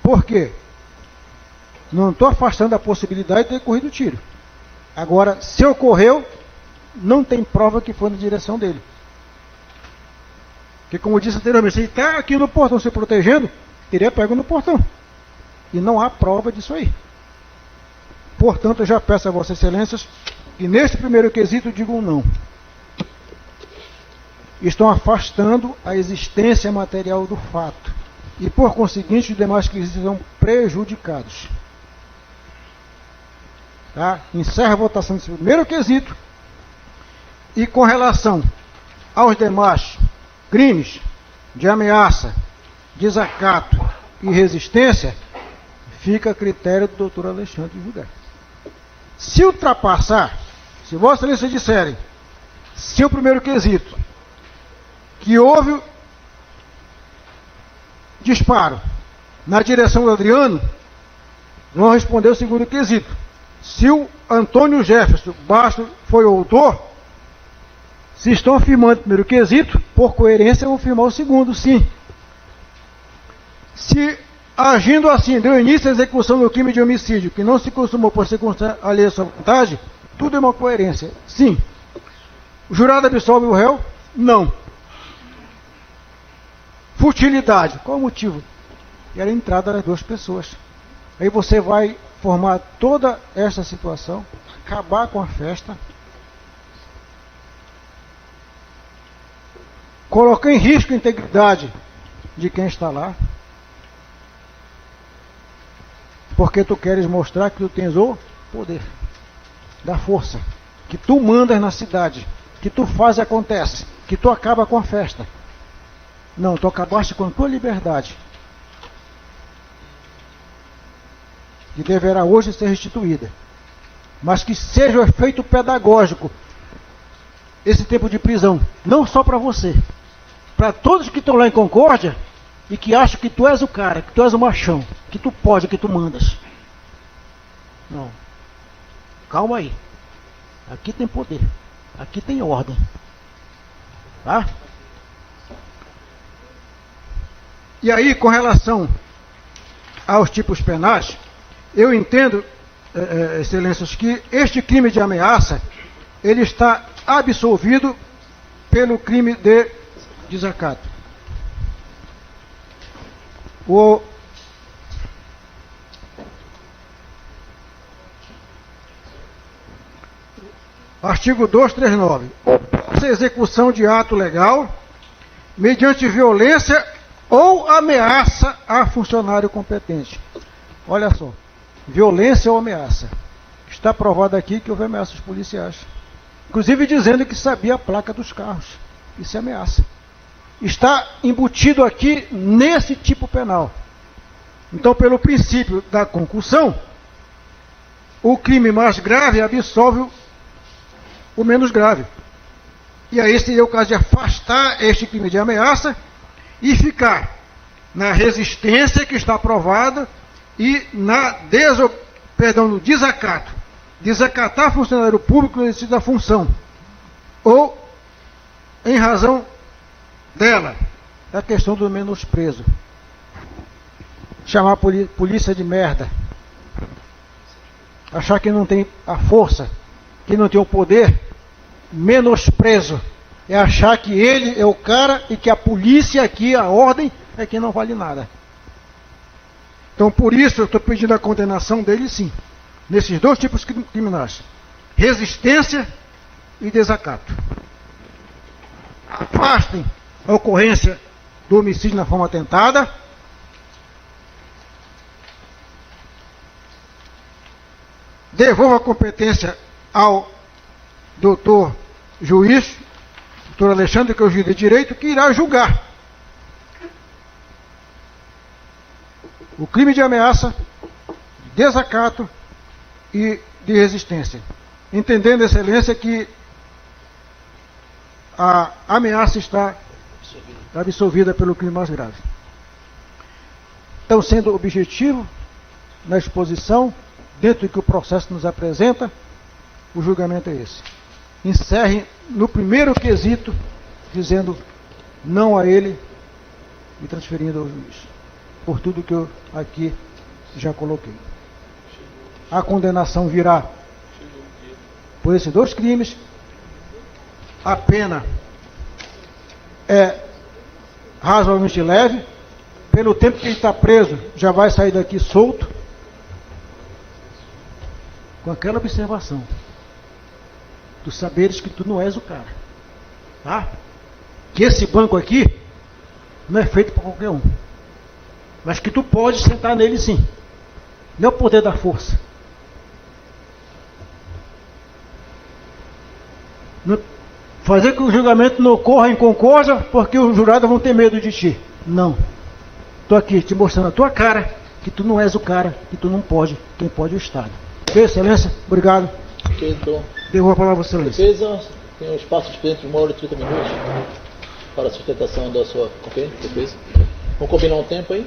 Por quê? Não estou afastando a possibilidade de ter corrido o tiro. Agora, se ocorreu, não tem prova que foi na direção dele. Porque, como eu disse anteriormente, se ele está aqui no portão se protegendo, teria pego no portão. E não há prova disso aí. Portanto, eu já peço a Vossas Excelências que neste primeiro quesito digam não. Estão afastando a existência material do fato. e, por conseguinte, os demais quesitos serão prejudicados. Tá? Encerra a votação desse primeiro quesito. E com relação aos demais crimes de ameaça, desacato e resistência, fica a critério do doutor Alexandre de julgar. Se ultrapassar, se Vossa Excelência disserem, se o primeiro quesito, que houve disparo na direção do Adriano, vão responder o segundo quesito. Se o Antônio Jefferson Bastos foi o autor, se estão afirmando o primeiro quesito, por coerência vão afirmar o segundo, sim. Se agindo assim, deu início à execução do crime de homicídio, que não se consumou por circunstância alheia à sua vontade, tudo é uma coerência, sim. O jurado absolve o réu? Não. Futilidade, qual o motivo? Era a entrada das duas pessoas. Aí você vai formar toda essa situação, acabar com a festa, colocar em risco a integridade de quem está lá, porque tu queres mostrar que tu tens o poder da força, que tu mandas na cidade, que tu faz e acontece, que tu acaba com a festa. Não, tu acabaste com a tua liberdade, que deverá hoje ser restituída, mas que seja o efeito pedagógico esse tempo de prisão, não só para você, para todos que estão lá em Concórdia e que acham que tu és o cara, que tu és o machão, que tu pode, que tu mandas. Não. Calma aí. Aqui tem poder. Aqui tem ordem. Tá? E aí, com relação aos tipos penais, eu entendo, excelências, que este crime de ameaça, ele está absolvido pelo crime de desacato. O artigo 239. Essa execução de ato legal mediante violência ou ameaça a funcionário competente. Olha só, violência ou ameaça. Está provado aqui que houve ameaças policiais. Inclusive dizendo que sabia a placa dos carros. Isso é ameaça. Está embutido aqui nesse tipo penal. Então, pelo princípio da concussão, o crime mais grave absolve o menos grave. E aí seria o caso de afastar este crime de ameaça e ficar na resistência que está aprovada e no desacato. Desacatar funcionário público no exercício da função. Ou, em razão dela, a questão do menosprezo. Chamar a polícia de merda. Achar que não tem a força, que não tem o poder. Menosprezo. É achar que ele é o cara e que a polícia aqui, a ordem, é que não vale nada. Então, por isso, eu estou pedindo a condenação dele, sim. Nesses dois tipos criminais. Resistência e desacato. Afastem a ocorrência do homicídio na forma tentada. Devolva a competência ao doutor juiz, doutor Alexandre, que é o juiz de direito, que irá julgar o crime de ameaça, desacato e de resistência. Entendendo, excelência, que a ameaça está absolvida pelo crime mais grave. Então, sendo objetivo na exposição, dentro do que o processo nos apresenta, o julgamento é esse. Encerre no primeiro quesito, dizendo não a ele e transferindo ao juiz, por tudo que eu aqui já coloquei. A condenação virá por esses dois crimes. A pena é razoavelmente leve. Pelo tempo que ele está preso, já vai sair daqui solto. Com aquela observação. Tu saberes que tu não és o cara. Tá? Que esse banco aqui não é feito para qualquer um. mas que tu pode sentar nele sim. Não é o poder da força. Fazer que o julgamento não ocorra em concórdia, porque os jurados vão ter medo de ti. Não. Estou aqui te mostrando a tua cara, que tu não és o cara, que tu não pode. Quem pode é o Estado. Ok, Excelência? Obrigado. Ok, então. Devolvo a palavra, Excelência. Defesa, tem um espaço de dentro de 1 hora e 30 minutos para a sustentação da sua. Ok, defesa. Vamos combinar um tempo aí?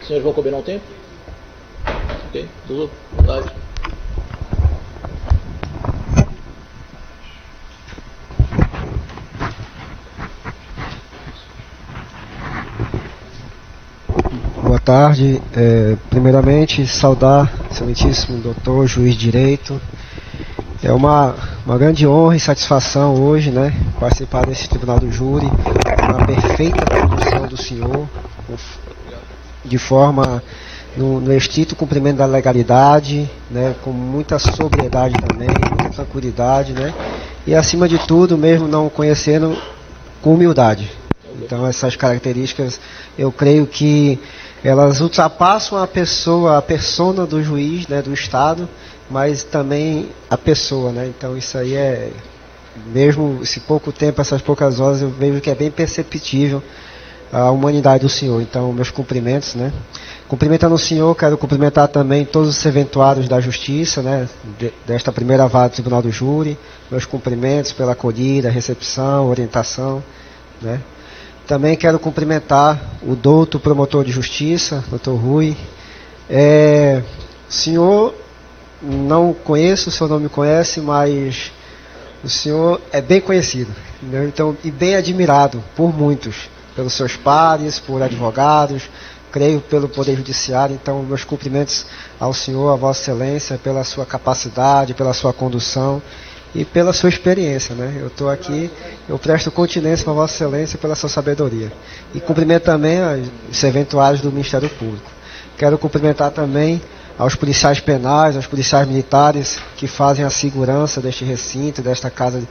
Os senhores vão combinar um tempo? Ok, tudo. Vontade. Boa tarde. Primeiramente, saudar o excelentíssimo doutor, juiz de direito. É uma grande honra e satisfação hoje, né, participar desse tribunal do júri, uma perfeita condução do senhor, de forma no estrito cumprimento da legalidade, né, com muita sobriedade também, muita tranquilidade, né, e acima de tudo, mesmo não conhecendo, com humildade. Então essas características, eu creio que elas ultrapassam a persona do juiz, né, do Estado, mas também a pessoa, né? Então isso aí mesmo esse pouco tempo, essas poucas horas, eu vejo que é bem perceptível a humanidade do senhor. Então, meus cumprimentos, né? Cumprimentando o senhor, quero cumprimentar também todos os serventuários da Justiça, né? Desta primeira vara do Tribunal do Júri. Meus cumprimentos pela acolhida, recepção, orientação, né? Também quero cumprimentar o doutor promotor de justiça, doutor Rui. Senhor, não conheço, o senhor não me conhece, mas o senhor é bem conhecido, entendeu? Então, e bem admirado por muitos, pelos seus pares, por advogados, creio pelo Poder Judiciário. Então, meus cumprimentos ao senhor, a Vossa Excelência, pela sua capacidade, pela sua condução e pela sua experiência, né? Eu estou aqui, eu presto continência para Vossa Excelência pela sua sabedoria. E cumprimento também os serventuários do Ministério Público. Quero cumprimentar também aos policiais penais, aos policiais militares que fazem a segurança deste recinto, desta casa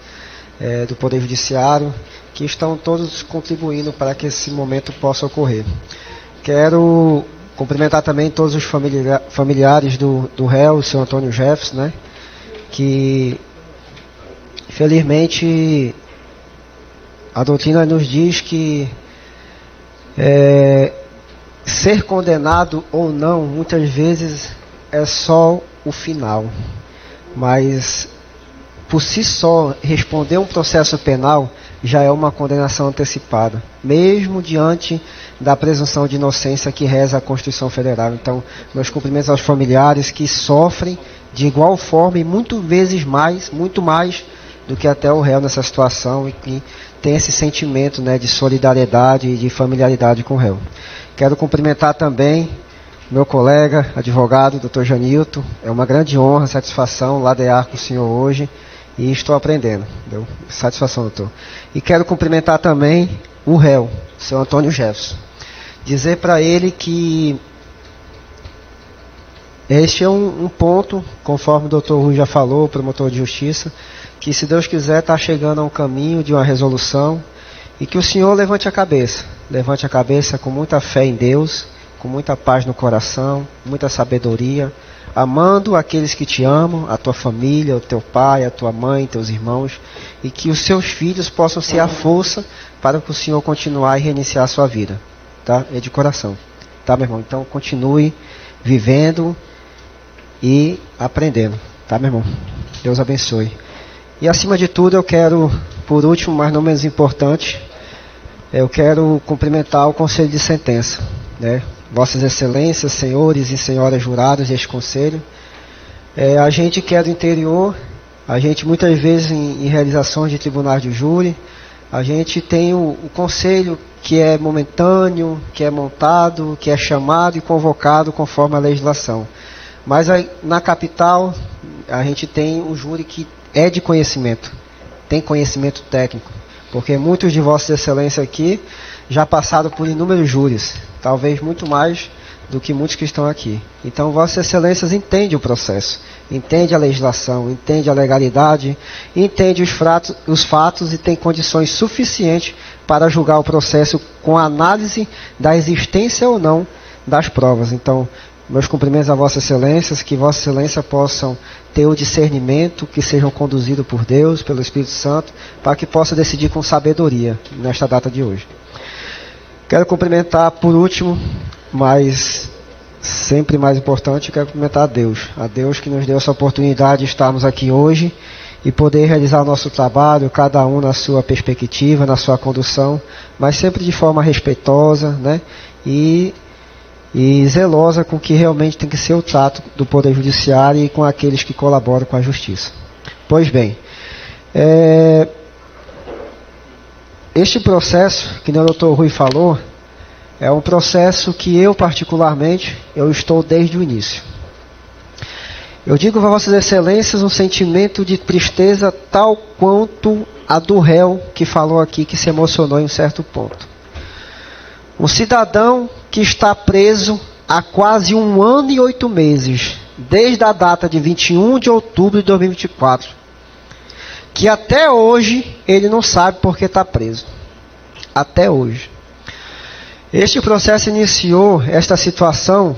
do Poder Judiciário, que estão todos contribuindo para que esse momento possa ocorrer. Quero cumprimentar também todos os familiares do réu, o senhor Antônio Jefferson, né, que infelizmente a doutrina nos diz que ser condenado ou não, muitas vezes é só o final, mas por si só responder um processo penal já é uma condenação antecipada, mesmo diante da presunção de inocência que reza a Constituição Federal. Então, meus cumprimentos aos familiares que sofrem de igual forma e muito mais do que até o réu nessa situação, e que tem esse sentimento, né, de solidariedade e de familiaridade com o réu. Quero cumprimentar também meu colega, advogado, Dr. Janilton. É uma grande honra, satisfação ladear com o senhor hoje e estou aprendendo. Deu? Satisfação, doutor. E quero cumprimentar também o réu, o senhor Antônio Jefferson. Dizer para ele que este é um ponto, conforme o doutor Rui já falou, promotor de justiça, que se Deus quiser está chegando a um caminho de uma resolução, e que o senhor levante a cabeça com muita fé em Deus, com muita paz no coração, muita sabedoria, amando aqueles que te amam, a tua família, o teu pai, a tua mãe, teus irmãos, e que os seus filhos possam ser a força para que o senhor continuar e reiniciar a sua vida, tá? É de coração, tá, meu irmão? Então continue vivendo e aprendendo, tá, meu irmão? Deus abençoe. E acima de tudo eu quero, por último, mas não menos importante, eu quero cumprimentar o Conselho de Sentença, né? Vossas Excelências, senhores e senhoras jurados deste Conselho. A gente que é do interior, a gente muitas vezes em realizações de tribunais de júri, a gente tem o Conselho que é momentâneo, que é montado, que é chamado e convocado conforme a legislação. Mas na capital, a gente tem um júri que é de conhecimento, tem conhecimento técnico, porque muitos de Vossas Excelências aqui já passaram por inúmeros júris, talvez muito mais do que muitos que estão aqui. Então, Vossas Excelências entendem o processo, entendem a legislação, entendem a legalidade, entendem os fatos e têm condições suficientes para julgar o processo com análise da existência ou não das provas. Então, meus cumprimentos a Vossa Excelências, que Vossa Excelência possam ter o discernimento, que sejam conduzidos por Deus, pelo Espírito Santo, para que possa decidir com sabedoria nesta data de hoje. Quero cumprimentar, por último, mas sempre mais importante, quero cumprimentar a Deus que nos deu essa oportunidade de estarmos aqui hoje e poder realizar o nosso trabalho, cada um na sua perspectiva, na sua condução, mas sempre de forma respeitosa, né? E zelosa com o que realmente tem que ser o trato do Poder Judiciário e com aqueles que colaboram com a Justiça. Pois bem, este processo, que nem o Dr. Rui falou, é um processo que eu particularmente, eu estou desde o início. Eu digo para Vossas Excelências um sentimento de tristeza tal quanto a do réu que falou aqui, que se emocionou em um certo ponto. Um cidadão que está preso há quase 1 ano e 8 meses, desde a data de 21 de outubro de 2024, que até hoje ele não sabe por que está preso. Até hoje. Este processo iniciou, esta situação,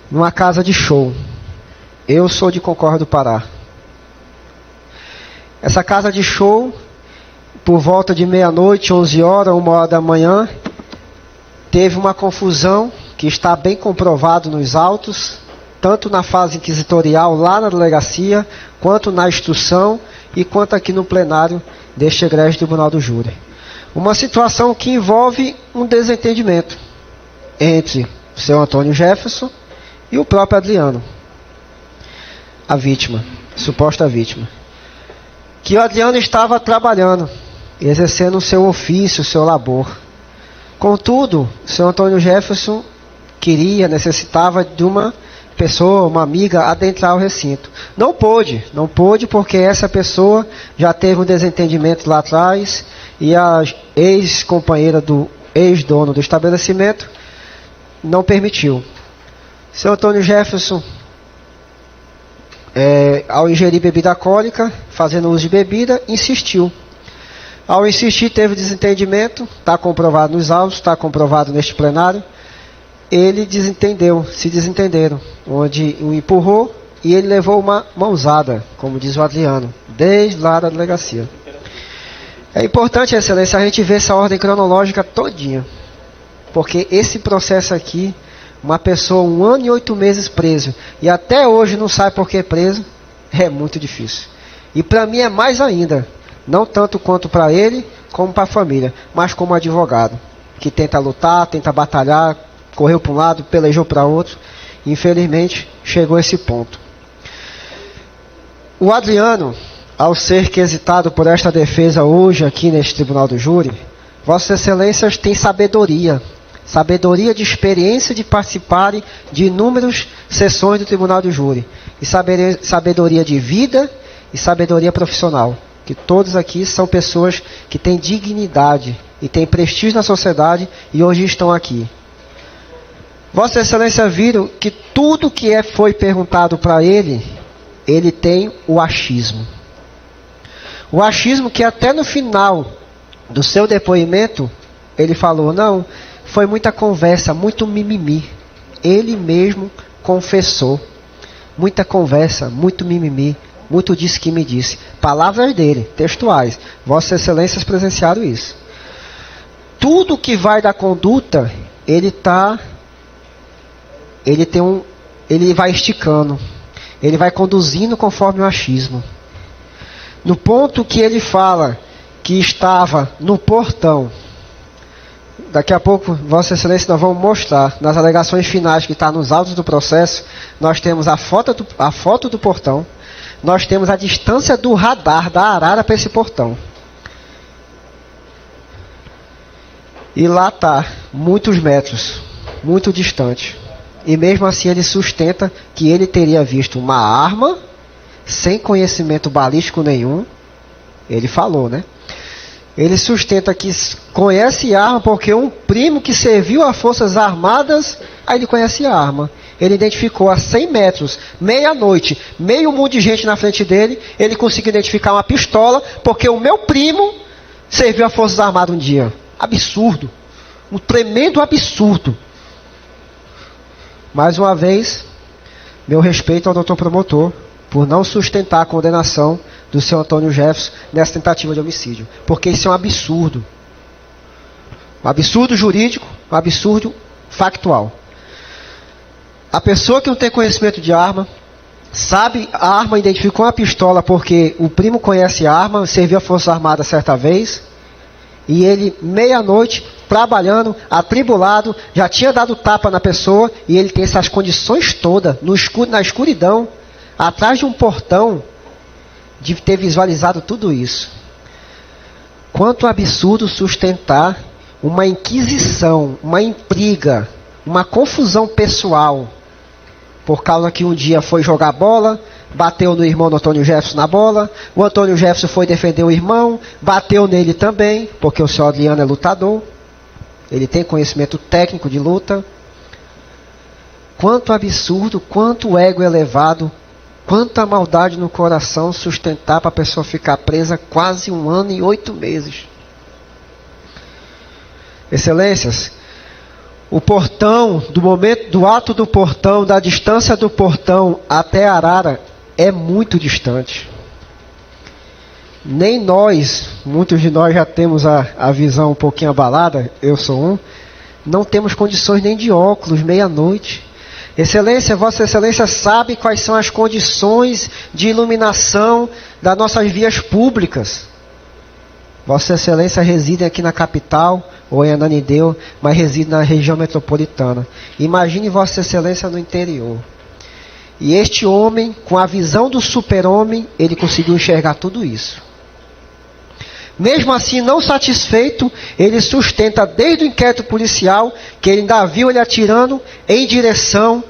numa casa de show. Eu sou de Concordia do Pará. Essa casa de show, por volta de meia-noite, 11 horas, 1 hora da manhã, teve uma confusão que está bem comprovado nos autos, tanto na fase inquisitorial lá na delegacia, quanto na instrução e quanto aqui no plenário deste egrégio Tribunal do Júri. Uma situação que envolve um desentendimento entre o seu Antônio Jefferson e o próprio Adriano, a vítima, suposta vítima. Que o Adriano estava trabalhando, exercendo o seu ofício, o seu labor. Contudo, o seu Antônio Jefferson necessitava de uma pessoa, uma amiga, adentrar o recinto. Não pôde porque essa pessoa já teve um desentendimento lá atrás e a ex-companheira do ex-dono do estabelecimento não permitiu. Seu Antônio Jefferson, ao ingerir bebida alcoólica, fazendo uso de bebida, insistiu. Ao insistir, teve desentendimento, está comprovado nos autos, está comprovado neste plenário. Ele se desentenderam, onde o empurrou e ele levou uma mãozada, como diz o Adriano, desde lá da delegacia. É importante, Excelência, a gente ver essa ordem cronológica todinha, porque esse processo aqui, uma pessoa 1 ano e 8 meses preso, e até hoje não sabe por que preso, é muito difícil. E para mim é mais ainda, não tanto quanto para ele, como para a família, mas como advogado, que tenta lutar, tenta batalhar, correu para um lado, pelejou para outro, infelizmente chegou a esse ponto. O Adriano, ao ser quesitado por esta defesa hoje aqui neste Tribunal do Júri, Vossas Excelências têm sabedoria de experiência de participarem de inúmeras sessões do Tribunal do Júri, e sabedoria de vida e sabedoria profissional, que todos aqui são pessoas que têm dignidade e têm prestígio na sociedade e hoje estão aqui. Vossa Excelência viram que tudo que foi perguntado para ele tem o achismo. O achismo que até no final do seu depoimento, ele falou, não, foi muita conversa, muito mimimi. Ele mesmo confessou. Muita conversa, muito mimimi, muito disse que me disse. Palavras dele, textuais. Vossas Excelências presenciaram isso. Tudo que vai da conduta, ele vai esticando. Ele vai conduzindo conforme o achismo. No ponto que ele fala que estava no portão, daqui a pouco, Vossa Excelência, nós vamos mostrar nas alegações finais que está nos autos do processo, nós temos a foto do portão, nós temos a distância do radar da arara para esse portão. E lá está, muitos metros, muito distante. E mesmo assim ele sustenta que ele teria visto uma arma, sem conhecimento balístico nenhum. Ele falou, né? Ele sustenta que conhece a arma porque um primo que serviu a Forças Armadas, aí ele conhece a arma. Ele identificou a 100 metros, meia-noite, meio mundo de gente na frente dele, ele conseguiu identificar uma pistola, porque o meu primo serviu a Forças Armadas um dia. Absurdo. Um tremendo absurdo. Mais uma vez, meu respeito ao doutor promotor por não sustentar a condenação do seu Antônio Jefferson nessa tentativa de homicídio. Porque isso é um absurdo. Um absurdo jurídico, um absurdo factual. A pessoa que não tem conhecimento de arma, sabe a arma, identificou uma pistola porque o primo conhece a arma, serviu a Força Armada certa vez, e ele, meia-noite, trabalhando, atribulado, já tinha dado tapa na pessoa, e ele tem essas condições todas, na escuridão, atrás de um portão, de ter visualizado tudo isso. Quanto absurdo sustentar uma inquisição, uma intriga, uma confusão pessoal, por causa que um dia foi jogar bola, bateu no irmão do Antônio Jefferson na bola, o Antônio Jefferson foi defender o irmão, bateu nele também, porque o senhor Adriano é lutador, ele tem conhecimento técnico de luta. Quanto absurdo, quanto ego elevado, quanta maldade no coração sustentar para a pessoa ficar presa quase 1 ano e 8 meses. Excelências, o portão, do ato do portão, da distância do portão até Arara, é muito distante. Nem nós, muitos de nós já temos a visão um pouquinho abalada, eu sou um, não temos condições nem de óculos, meia-noite. Excelência, Vossa Excelência sabe quais são as condições de iluminação das nossas vias públicas. Vossa Excelência reside aqui na capital, ou em Ananindeua, mas reside na região metropolitana. Imagine Vossa Excelência no interior. E este homem, com a visão do super-homem, ele conseguiu enxergar tudo isso. Mesmo assim, não satisfeito, ele sustenta desde o inquérito policial que ele ainda viu ele atirando em direção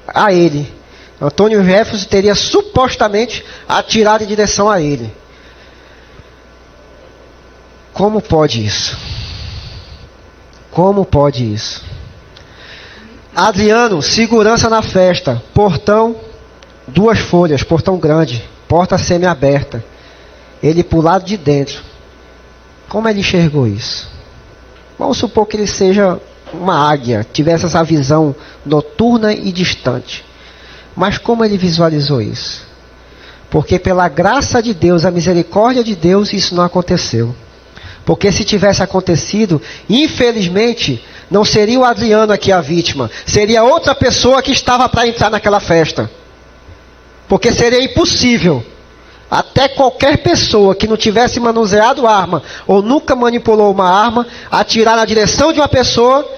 a ele. Antônio Jefferson teria supostamente atirado em direção a ele. Como pode isso? Como pode isso? Adriano, segurança na festa, portão, 2 folhas, portão grande, porta semi-aberta. Ele pro lado de dentro. Como ele enxergou isso? Vamos supor que ele seja uma águia, tivesse essa visão noturna e distante. Mas como ele visualizou isso? Porque pela graça de Deus, a misericórdia de Deus, isso não aconteceu. Porque se tivesse acontecido, infelizmente, não seria o Adriano aqui a vítima. Seria outra pessoa que estava para entrar naquela festa. Porque seria impossível. Até qualquer pessoa que não tivesse manuseado arma, ou nunca manipulou uma arma, atirar na direção de uma pessoa,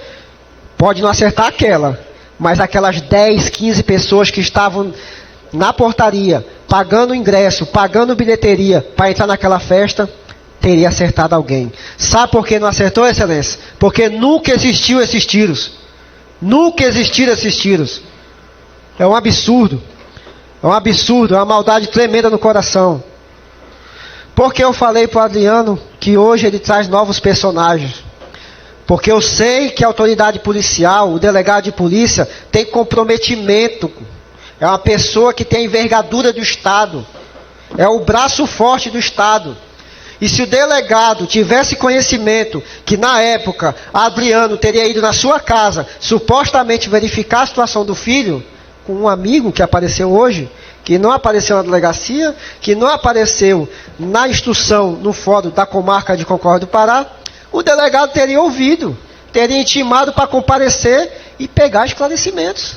pode não acertar aquela. Mas aquelas 10, 15 pessoas que estavam na portaria, pagando ingresso, pagando bilheteria, para entrar naquela festa, teria acertado alguém. Sabe por que não acertou, Excelência? Porque nunca existiu esses tiros. Nunca existiram esses tiros. É um absurdo. É um absurdo, é uma maldade tremenda no coração. Porque eu falei para o Adriano que hoje ele traz novos personagens. Porque eu sei que a autoridade policial, o delegado de polícia, tem comprometimento. É uma pessoa que tem a envergadura do Estado. É o braço forte do Estado. E se o delegado tivesse conhecimento que na época Adriano teria ido na sua casa supostamente verificar a situação do filho, com um amigo que apareceu hoje, que não apareceu na delegacia, que não apareceu na instrução no fórum da comarca de Concórdia do Pará, o delegado teria ouvido, teria intimado para comparecer e pegar esclarecimentos.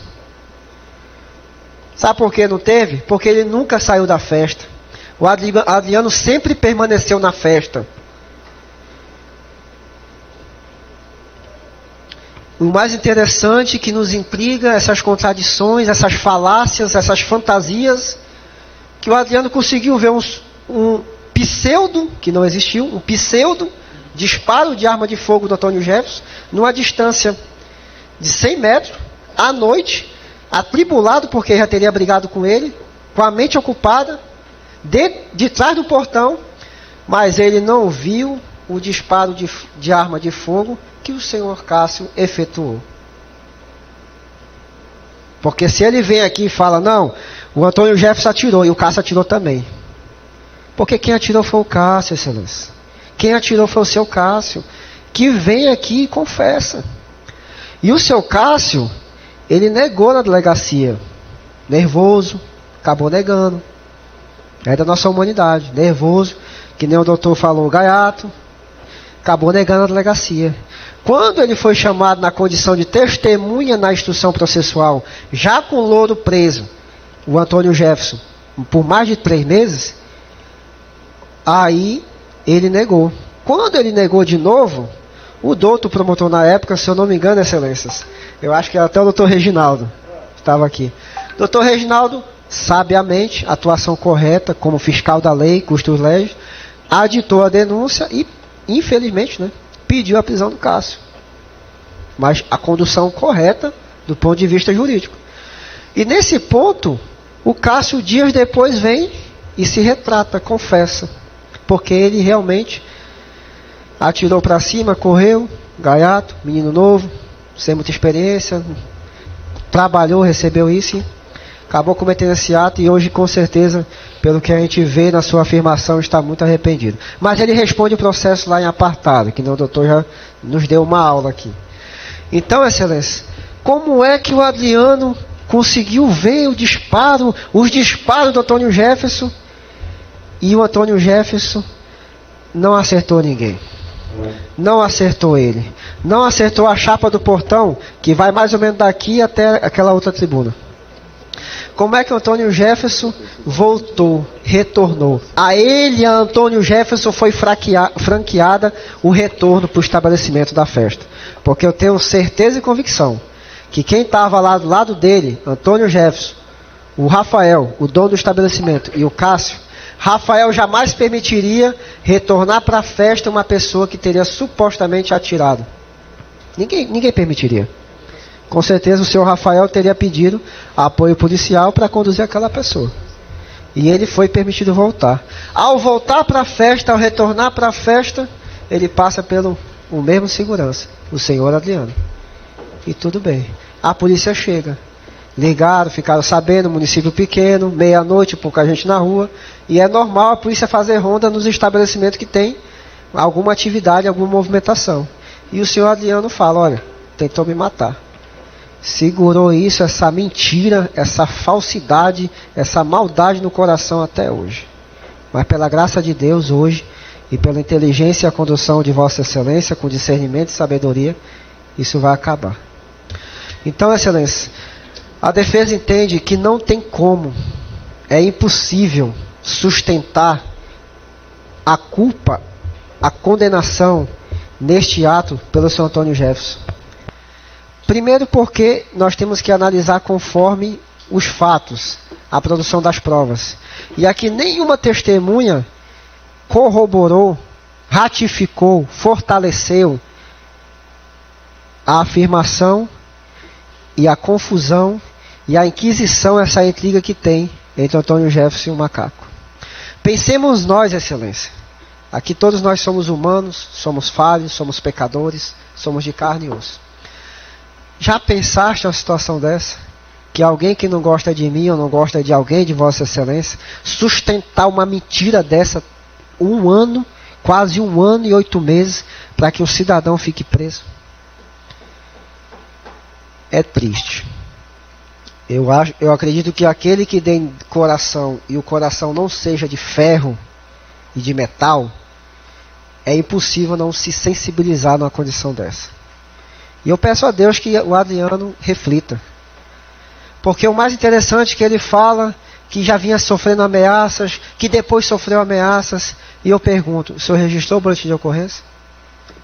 Sabe por que não teve? Porque ele nunca saiu da festa. O Adriano sempre permaneceu na festa. O mais interessante que nos intriga, essas contradições, essas falácias, essas fantasias, que o Adriano conseguiu ver um pseudo, que não existiu, um pseudo disparo de arma de fogo do Antônio Jefferson, numa distância de 100 metros, à noite, atribulado porque já teria brigado com ele, com a mente ocupada, de trás do portão, mas ele não viu o disparo de arma de fogo que o senhor Cássio efetuou. Porque se ele vem aqui e fala, não, o Antônio Jefferson atirou e o Cássio atirou também. Porque quem atirou foi o Cássio, Excelência. Quem atirou foi o seu Cássio, que vem aqui e confessa. E o seu Cássio, Ele negou na delegacia. Nervoso, acabou negando. É da nossa humanidade. Nervoso, que nem o doutor falou, gaiato. Acabou negando a delegacia. Quando ele foi chamado na condição de testemunha na instrução processual, já com o louro preso, o Antônio Jefferson, por mais de 3 meses, aí ele negou. Quando ele negou de novo, o doutor promotor na época, se eu não me engano, excelências, eu acho que era até o doutor Reginaldo, estava aqui. Doutor Reginaldo, sabiamente, atuação correta, como fiscal da lei, custos legis, aditou a denúncia e, infelizmente, né, pediu a prisão do Cássio. Mas a condução correta do ponto de vista jurídico. E nesse ponto, o Cássio, dias depois, vem e se retrata, confessa. Porque ele realmente atirou para cima, correu, gaiato, menino novo, sem muita experiência, trabalhou, recebeu isso, acabou cometendo esse ato e hoje, com certeza, pelo que a gente vê na sua afirmação, está muito arrependido. Mas ele responde o processo lá em apartado, que o doutor já nos deu uma aula aqui. Então, excelência, como é que o Adriano conseguiu ver os disparos do Antônio Jefferson e o Antônio Jefferson não acertou ninguém? Não acertou ele. Não acertou a chapa do portão, que vai mais ou menos daqui até aquela outra tribuna. Como é que o Antônio Jefferson voltou, retornou? A ele, a Antônio Jefferson, foi franqueada o retorno para o estabelecimento da festa. Porque eu tenho certeza e convicção que quem estava lá do lado dele, Antônio Jefferson, o Rafael, o dono do estabelecimento, e o Cássio, Rafael jamais permitiria retornar para a festa uma pessoa que teria supostamente atirado. Ninguém permitiria. Com certeza o senhor Rafael teria pedido apoio policial para conduzir aquela pessoa. E ele foi permitido voltar. Ao voltar para a festa, ao retornar para a festa, ele passa pelo o mesmo segurança, o senhor Adriano. E tudo bem. A polícia chega. Ligaram, ficaram sabendo, município pequeno, meia-noite, pouca gente na rua. E é normal a polícia fazer ronda nos estabelecimentos que tem alguma atividade, alguma movimentação. E o senhor Adriano fala, olha, tentou me matar. Segurou isso, essa mentira, essa falsidade, essa maldade no coração até hoje. Mas pela graça de Deus, hoje, e pela inteligência e a condução de Vossa Excelência, com discernimento e sabedoria, isso vai acabar. Então, Excelência, a defesa entende que não tem como, é impossível sustentar a culpa, a condenação neste ato pelo Sr. Antônio Jefferson. Primeiro porque nós temos que analisar conforme os fatos, a produção das provas. E aqui nenhuma testemunha corroborou, ratificou, fortaleceu a afirmação e a confusão e a inquisição, essa intriga que tem entre Antônio Jefferson e o macaco. Pensemos nós, Excelência. Aqui todos nós somos humanos, somos falhos, somos pecadores, somos de carne e osso. Já pensaste uma situação dessa? Que alguém que não gosta de mim ou não gosta de alguém de Vossa Excelência sustentar uma mentira dessa 1 ano, quase 1 ano e 8 meses, para que o cidadão fique preso? É triste. Eu acredito que aquele que tem coração e o coração não seja de ferro e de metal, é impossível não se sensibilizar numa condição dessa. E eu peço a Deus que o Adriano reflita. Porque o mais interessante é que ele fala que já vinha sofrendo ameaças, que depois sofreu ameaças. E eu pergunto, o senhor registrou o boletim de ocorrência?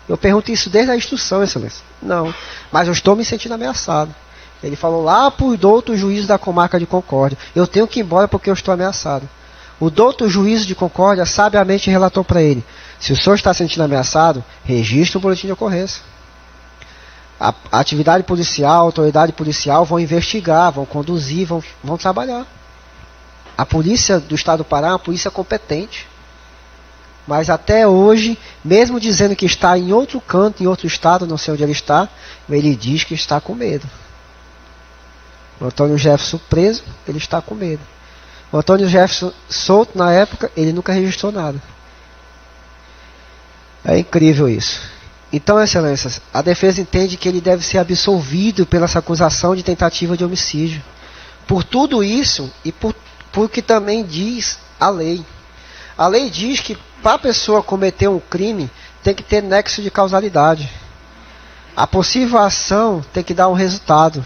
Eu pergunto isso desde a instrução, Excelência. Não, mas eu estou me sentindo ameaçado. Ele falou lá para o doutor juiz da comarca de Concórdia. Eu tenho que ir embora porque eu estou ameaçado. O doutor juiz de Concórdia sabiamente relatou para ele: se o senhor está se sentindo ameaçado, registre o boletim de ocorrência. A atividade policial, a autoridade policial vão investigar, vão conduzir, vão trabalhar. A polícia do estado do Pará é uma polícia competente. Mas até hoje, mesmo dizendo que está em outro canto, em outro estado, não sei onde ele está, ele diz que está com medo. O Antônio Jefferson preso, ele está com medo. O Antônio Jefferson solto na época, ele nunca registrou nada. É incrível isso. Então, Excelências, a defesa entende que ele deve ser absolvido pela essa acusação de tentativa de homicídio. Por tudo isso e por que também diz a lei. A lei diz que para a pessoa cometer um crime tem que ter nexo de causalidade. A possível ação tem que dar um resultado.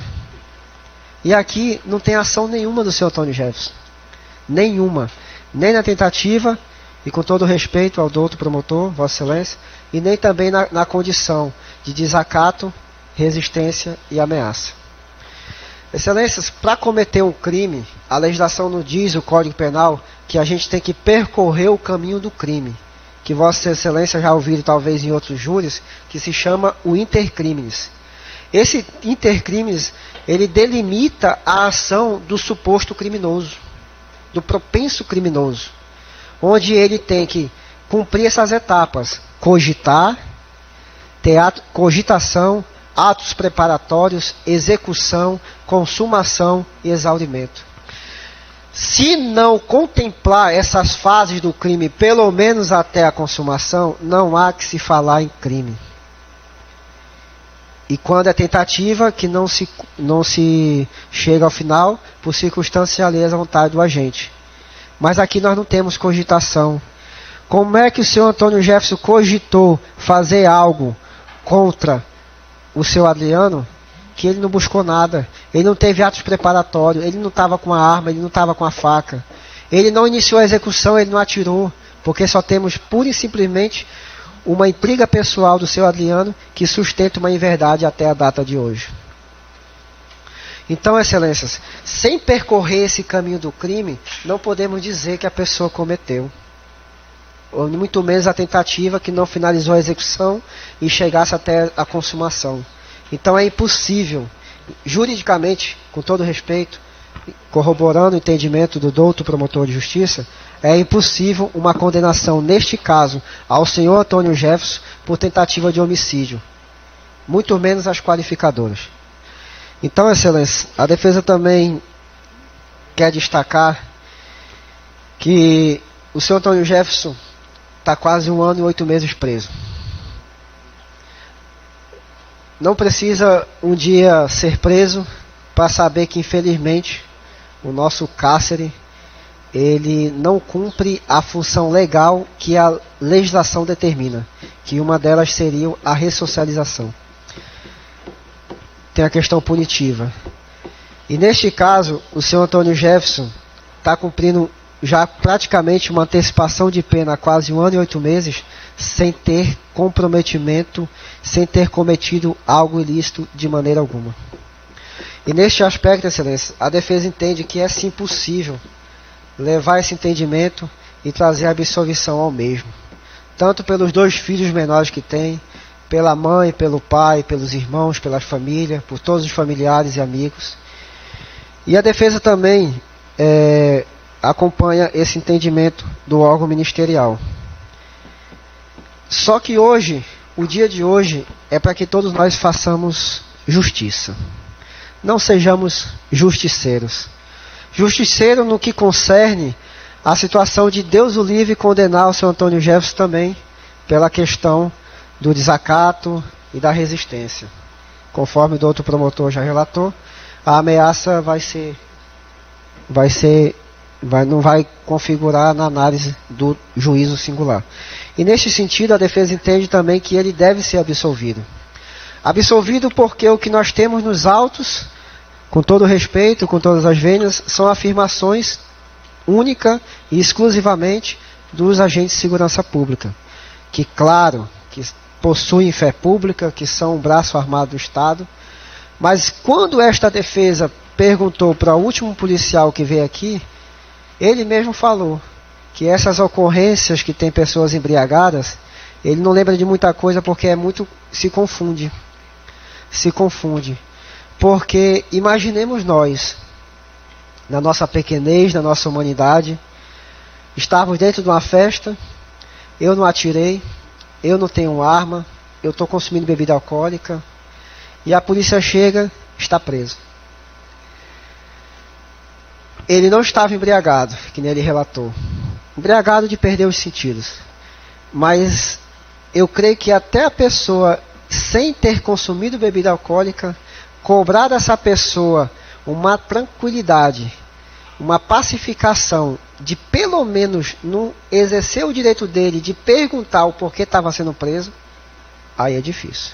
E aqui não tem ação nenhuma do seu Antônio Jefferson. Nenhuma. Nem na tentativa, e com todo respeito ao doutor promotor, Vossa Excelência, e nem também na condição de desacato, resistência e ameaça. Excelências, para cometer um crime, a legislação nos diz, o Código Penal, que a gente tem que percorrer o caminho do crime, que Vossa Excelência já ouviram talvez em outros júris, que se chama o intercrimes. Esse intercrimes, ele delimita a ação do suposto criminoso, do propenso criminoso, onde ele tem que cumprir essas etapas: cogitar, cogitação, atos preparatórios, execução, consumação e exaurimento. Se não contemplar essas fases do crime, pelo menos até a consumação, não há que se falar em crime. E quando é tentativa, que não se chega ao final, por circunstância alheia à vontade do agente. Mas aqui nós não temos cogitação. Como é que o senhor Antônio Jefferson cogitou fazer algo contra o seu Adriano, que ele não buscou nada, ele não teve atos preparatórios, ele não estava com a arma, ele não estava com a faca, ele não iniciou a execução, ele não atirou, porque só temos pura e simplesmente uma intriga pessoal do seu Adriano que sustenta uma inverdade até a data de hoje. Então, Excelências, sem percorrer esse caminho do crime, não podemos dizer que a pessoa cometeu. Ou muito menos a tentativa que não finalizou a execução e chegasse até a consumação. Então é impossível, juridicamente, com todo respeito, corroborando o entendimento do doutor promotor de justiça, é impossível uma condenação, neste caso, ao senhor Antônio Jefferson por tentativa de homicídio. Muito menos as qualificadoras. Então, Excelência, a defesa também quer destacar que o senhor Antônio Jefferson está quase 1 ano e 8 meses preso. Não precisa um dia ser preso para saber que, infelizmente, o nosso cárcere ele não cumpre a função legal que a legislação determina, que uma delas seria a ressocialização. Tem a questão punitiva. E neste caso, o senhor Antônio Jefferson está cumprindo já praticamente uma antecipação de pena há quase 1 ano e 8 meses, sem ter comprometimento, sem ter cometido algo ilícito de maneira alguma. E neste aspecto, Excelência, a defesa entende que é sim possível levar esse entendimento e trazer a absolvição ao mesmo, tanto pelos 2 filhos menores que tem, pela mãe, pelo pai, pelos irmãos, pelas famílias, por todos os familiares e amigos. E a defesa também acompanha esse entendimento do órgão ministerial. Só que hoje, o dia de hoje, é para que todos nós façamos justiça. Não sejamos justiceiros. Justiceiro no que concerne a situação de Deus o livre condenar o senhor Antônio Jefferson também pela questão do desacato e da resistência. Conforme o doutor promotor já relatou, a ameaça não vai configurar na análise do juízo singular. E neste sentido, a defesa entende também que ele deve ser absolvido. Absolvido porque o que nós temos nos autos, com todo respeito, com todas as vênias, são afirmações única e exclusivamente dos agentes de segurança pública, que, claro, que possuem fé pública, que são um braço armado do Estado, mas quando esta defesa perguntou para o último policial que veio aqui, ele mesmo falou que essas ocorrências que tem pessoas embriagadas, ele não lembra de muita coisa porque se confunde. Porque imaginemos nós, na nossa pequenez, na nossa humanidade, estávamos dentro de uma festa, eu não atirei, eu não tenho arma, eu estou consumindo bebida alcoólica, e a polícia chega, está preso. Ele não estava embriagado, que nem ele relatou. Embriagado de perder os sentidos. Mas eu creio que até a pessoa, sem ter consumido bebida alcoólica, cobrar dessa pessoa uma tranquilidade, uma pacificação, de pelo menos não exercer o direito dele de perguntar o porquê estava sendo preso, aí é difícil.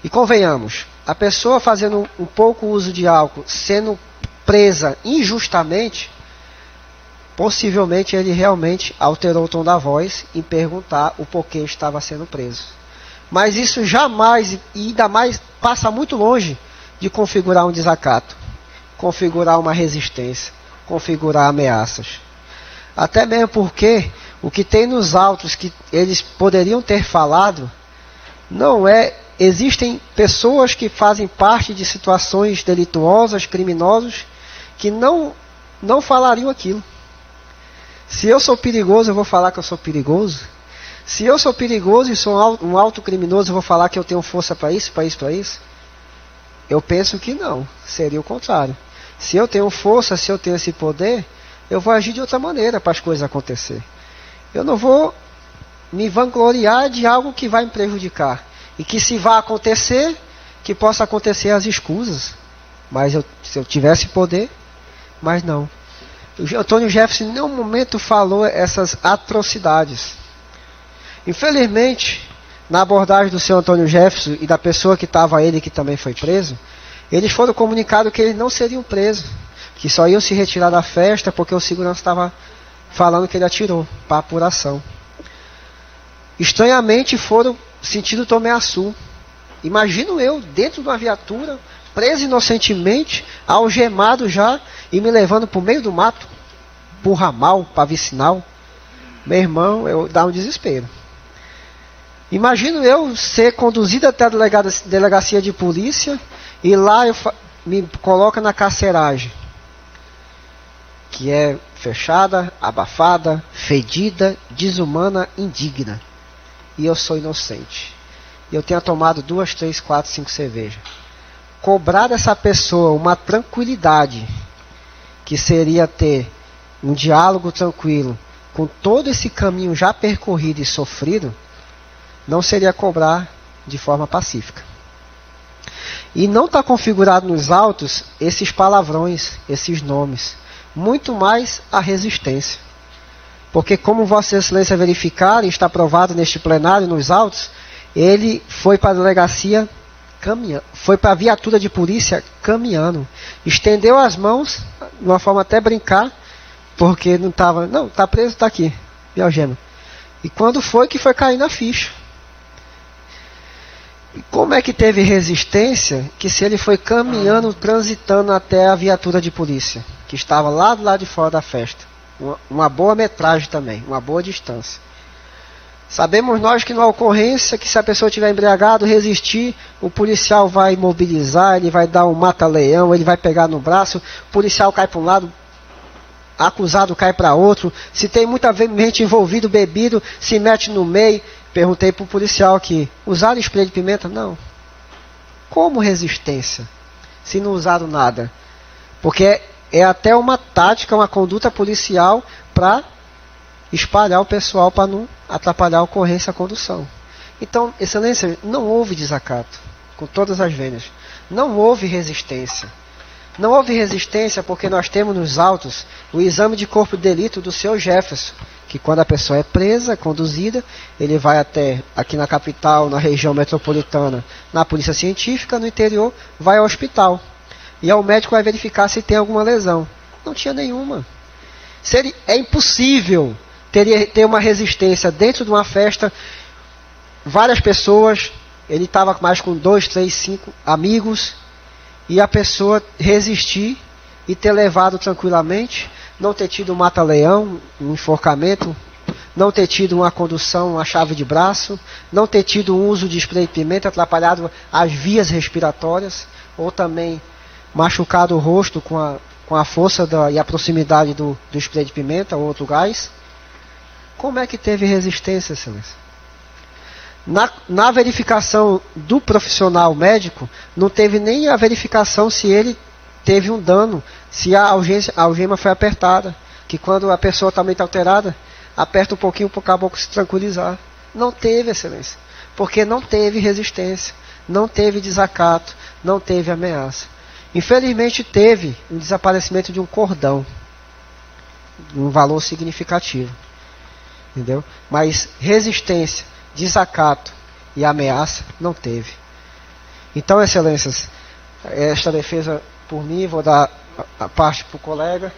E convenhamos, a pessoa fazendo um pouco uso de álcool, sendo presa injustamente, possivelmente ele realmente alterou o tom da voz em perguntar o porquê estava sendo preso. Mas isso jamais, e ainda mais, passa muito longe de configurar um desacato, configurar uma resistência, configurar ameaças. Até mesmo porque o que tem nos autos que eles poderiam ter falado, não é... Existem pessoas que fazem parte de situações delituosas, criminosas, que não falariam aquilo. Se eu sou perigoso, eu vou falar que eu sou perigoso. Se eu sou perigoso e sou um alto criminoso, eu vou falar que eu tenho força para isso, para isso, para isso? Eu penso que não, seria o contrário. Se eu tenho força, se eu tenho esse poder, eu vou agir de outra maneira para as coisas acontecer. Eu não vou me vangloriar de algo que vai me prejudicar. E que se vai acontecer, que possa acontecer às escusas. Mas se eu tivesse poder, mas não. O Antônio Jefferson em nenhum momento falou essas atrocidades. Infelizmente, na abordagem do seu Antônio Jefferson e da pessoa que estava ele, que também foi preso, eles foram comunicados que eles não seriam presos, que só iam se retirar da festa porque o segurança estava falando que ele atirou para apuração. Estranhamente foram sentido Tomé Açu. Imagino eu, dentro de uma viatura, preso inocentemente, algemado já, e me levando para o meio do mato, para o ramal, para vicinal. Meu irmão, dá um desespero. Imagino eu ser conduzido até a delegacia de polícia, e lá me coloca na carceragem, que é fechada, abafada, fedida, desumana, indigna. E eu sou inocente. E eu tenho tomado 2, 3, 4, 5 cervejas. Cobrar dessa pessoa uma tranquilidade, que seria ter um diálogo tranquilo, com todo esse caminho já percorrido e sofrido, não seria cobrar de forma pacífica. E não está configurado nos autos esses palavrões, esses nomes. Muito mais a resistência. Porque como Vossa Excelência verificar, e está provado neste plenário, nos autos, ele foi para a delegacia caminhando, foi para a viatura de polícia caminhando. Estendeu as mãos, de uma forma até brincar, porque não estava, não, está preso, está aqui, me algema. E quando foi que foi cair na ficha. E como é que teve resistência, que se ele foi caminhando, transitando até a viatura de polícia, que estava lá do lado de fora da festa? Uma boa metragem também, uma boa distância. Sabemos nós que na ocorrência, que se a pessoa estiver embriagado, resistir, o policial vai imobilizar, ele vai dar um mata-leão, ele vai pegar no braço, o policial cai para um lado, acusado cai para outro. Se tem muita gente envolvido, bebido, se mete no meio. Perguntei para o policial aqui, usaram spray de pimenta? Não. Como resistência, se não usaram nada? Porque é até uma tática, uma conduta policial para espalhar o pessoal, para não atrapalhar a ocorrência, a condução. Então, Excelência, não houve desacato, com todas as vênias. Não houve resistência. Não houve resistência porque nós temos nos autos o exame de corpo de delito do seu Jefferson, que quando a pessoa é presa, conduzida, ele vai até, aqui na capital, na região metropolitana, na polícia científica, no interior, vai ao hospital. E aí o médico vai verificar se tem alguma lesão. Não tinha nenhuma. É impossível ter uma resistência dentro de uma festa, várias pessoas, ele estava mais com 2, 3, 5 amigos, e a pessoa resistir e ter levado tranquilamente, não ter tido um mata-leão, um enforcamento, não ter tido uma condução, uma chave de braço, não ter tido um uso de spray de pimenta, atrapalhado as vias respiratórias, ou também machucado o rosto com a força e a proximidade do spray de pimenta ou outro gás. Como é que teve resistência, Excelência? Na verificação do profissional médico, não teve nem a verificação se ele teve um dano, se a algema foi apertada, que quando a pessoa está muito alterada, aperta um pouquinho para o caboclo se tranquilizar. Não teve, excelência. Porque não teve resistência, não teve desacato, não teve ameaça. Infelizmente teve o desaparecimento de um cordão, um valor significativo. Entendeu? Mas resistência, desacato e ameaça não teve. Então, excelências, esta defesa por mim, vou dar a parte para o colega,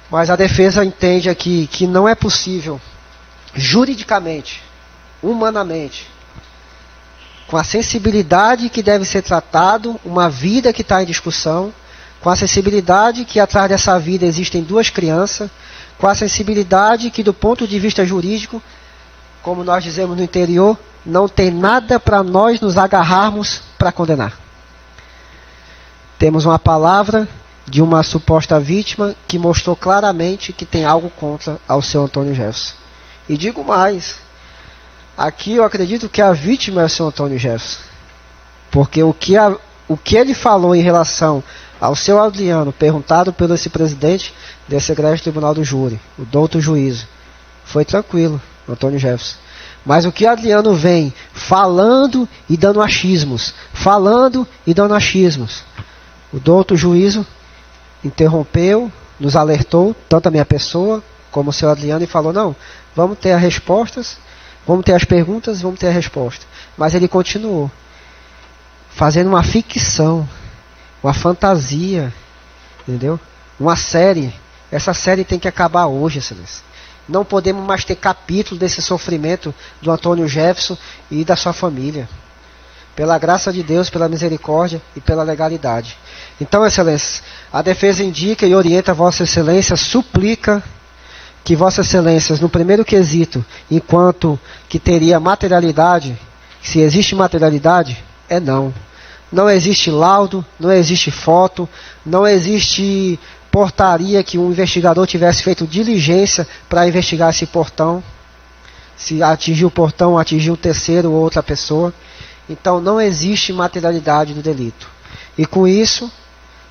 mas a defesa entende aqui que não é possível, juridicamente, humanamente, com a sensibilidade que deve ser tratado, uma vida que está em discussão, com a sensibilidade que atrás dessa vida existem duas crianças, com a sensibilidade que do ponto de vista jurídico, como nós dizemos no interior, não tem nada para nós nos agarrarmos para condenar. Temos uma palavra de uma suposta vítima que mostrou claramente que tem algo contra ao seu Antônio Jefferson. E digo mais, aqui eu acredito que a vítima é o seu Antônio Jefferson. Porque o que ele falou em relação ao seu Adriano, perguntado pelo esse presidente desse egrégio tribunal do júri, o douto juízo, foi tranquilo, Antônio Jefferson. Mas o que Adriano vem falando e dando achismos, o douto juízo interrompeu, nos alertou, tanto a minha pessoa como o seu Adriano, e falou, não, vamos ter as respostas, vamos ter as perguntas, vamos ter a resposta. Mas ele continuou, fazendo uma ficção, uma fantasia, entendeu? Uma série. Essa série tem que acabar hoje, excelência. Não podemos mais ter capítulo desse sofrimento do Antônio Jefferson e da sua família. Pela graça de Deus, pela misericórdia e pela legalidade. Então, excelência, a defesa indica e orienta a Vossa Excelência, suplica que Vossa Excelência, no primeiro quesito, enquanto que teria materialidade, se existe materialidade, é não. Não existe laudo, não existe foto, não existe portaria que um investigador tivesse feito diligência para investigar esse portão. Se atingiu o portão, atingiu um terceiro ou outra pessoa. Então não existe materialidade do delito. E com isso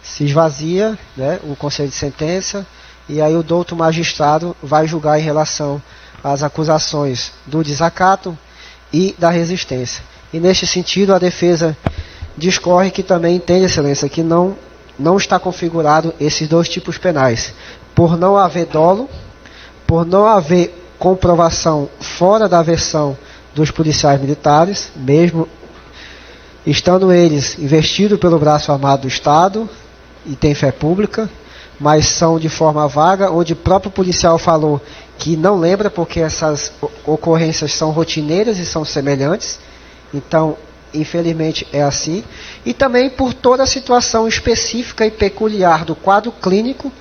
se esvazia, né, o conselho de sentença, e aí o douto magistrado vai julgar em relação às acusações do desacato e da resistência. E neste sentido a defesa discorre que também entende, excelência, que não está configurado esses dois tipos penais. Por não haver dolo, por não haver comprovação fora da versão dos policiais militares, mesmo estando eles investidos pelo braço armado do Estado e tem fé pública, mas são de forma vaga, onde o próprio policial falou que não lembra porque essas ocorrências são rotineiras e são semelhantes. Então, infelizmente é assim. E também por toda a situação específica e peculiar do quadro clínico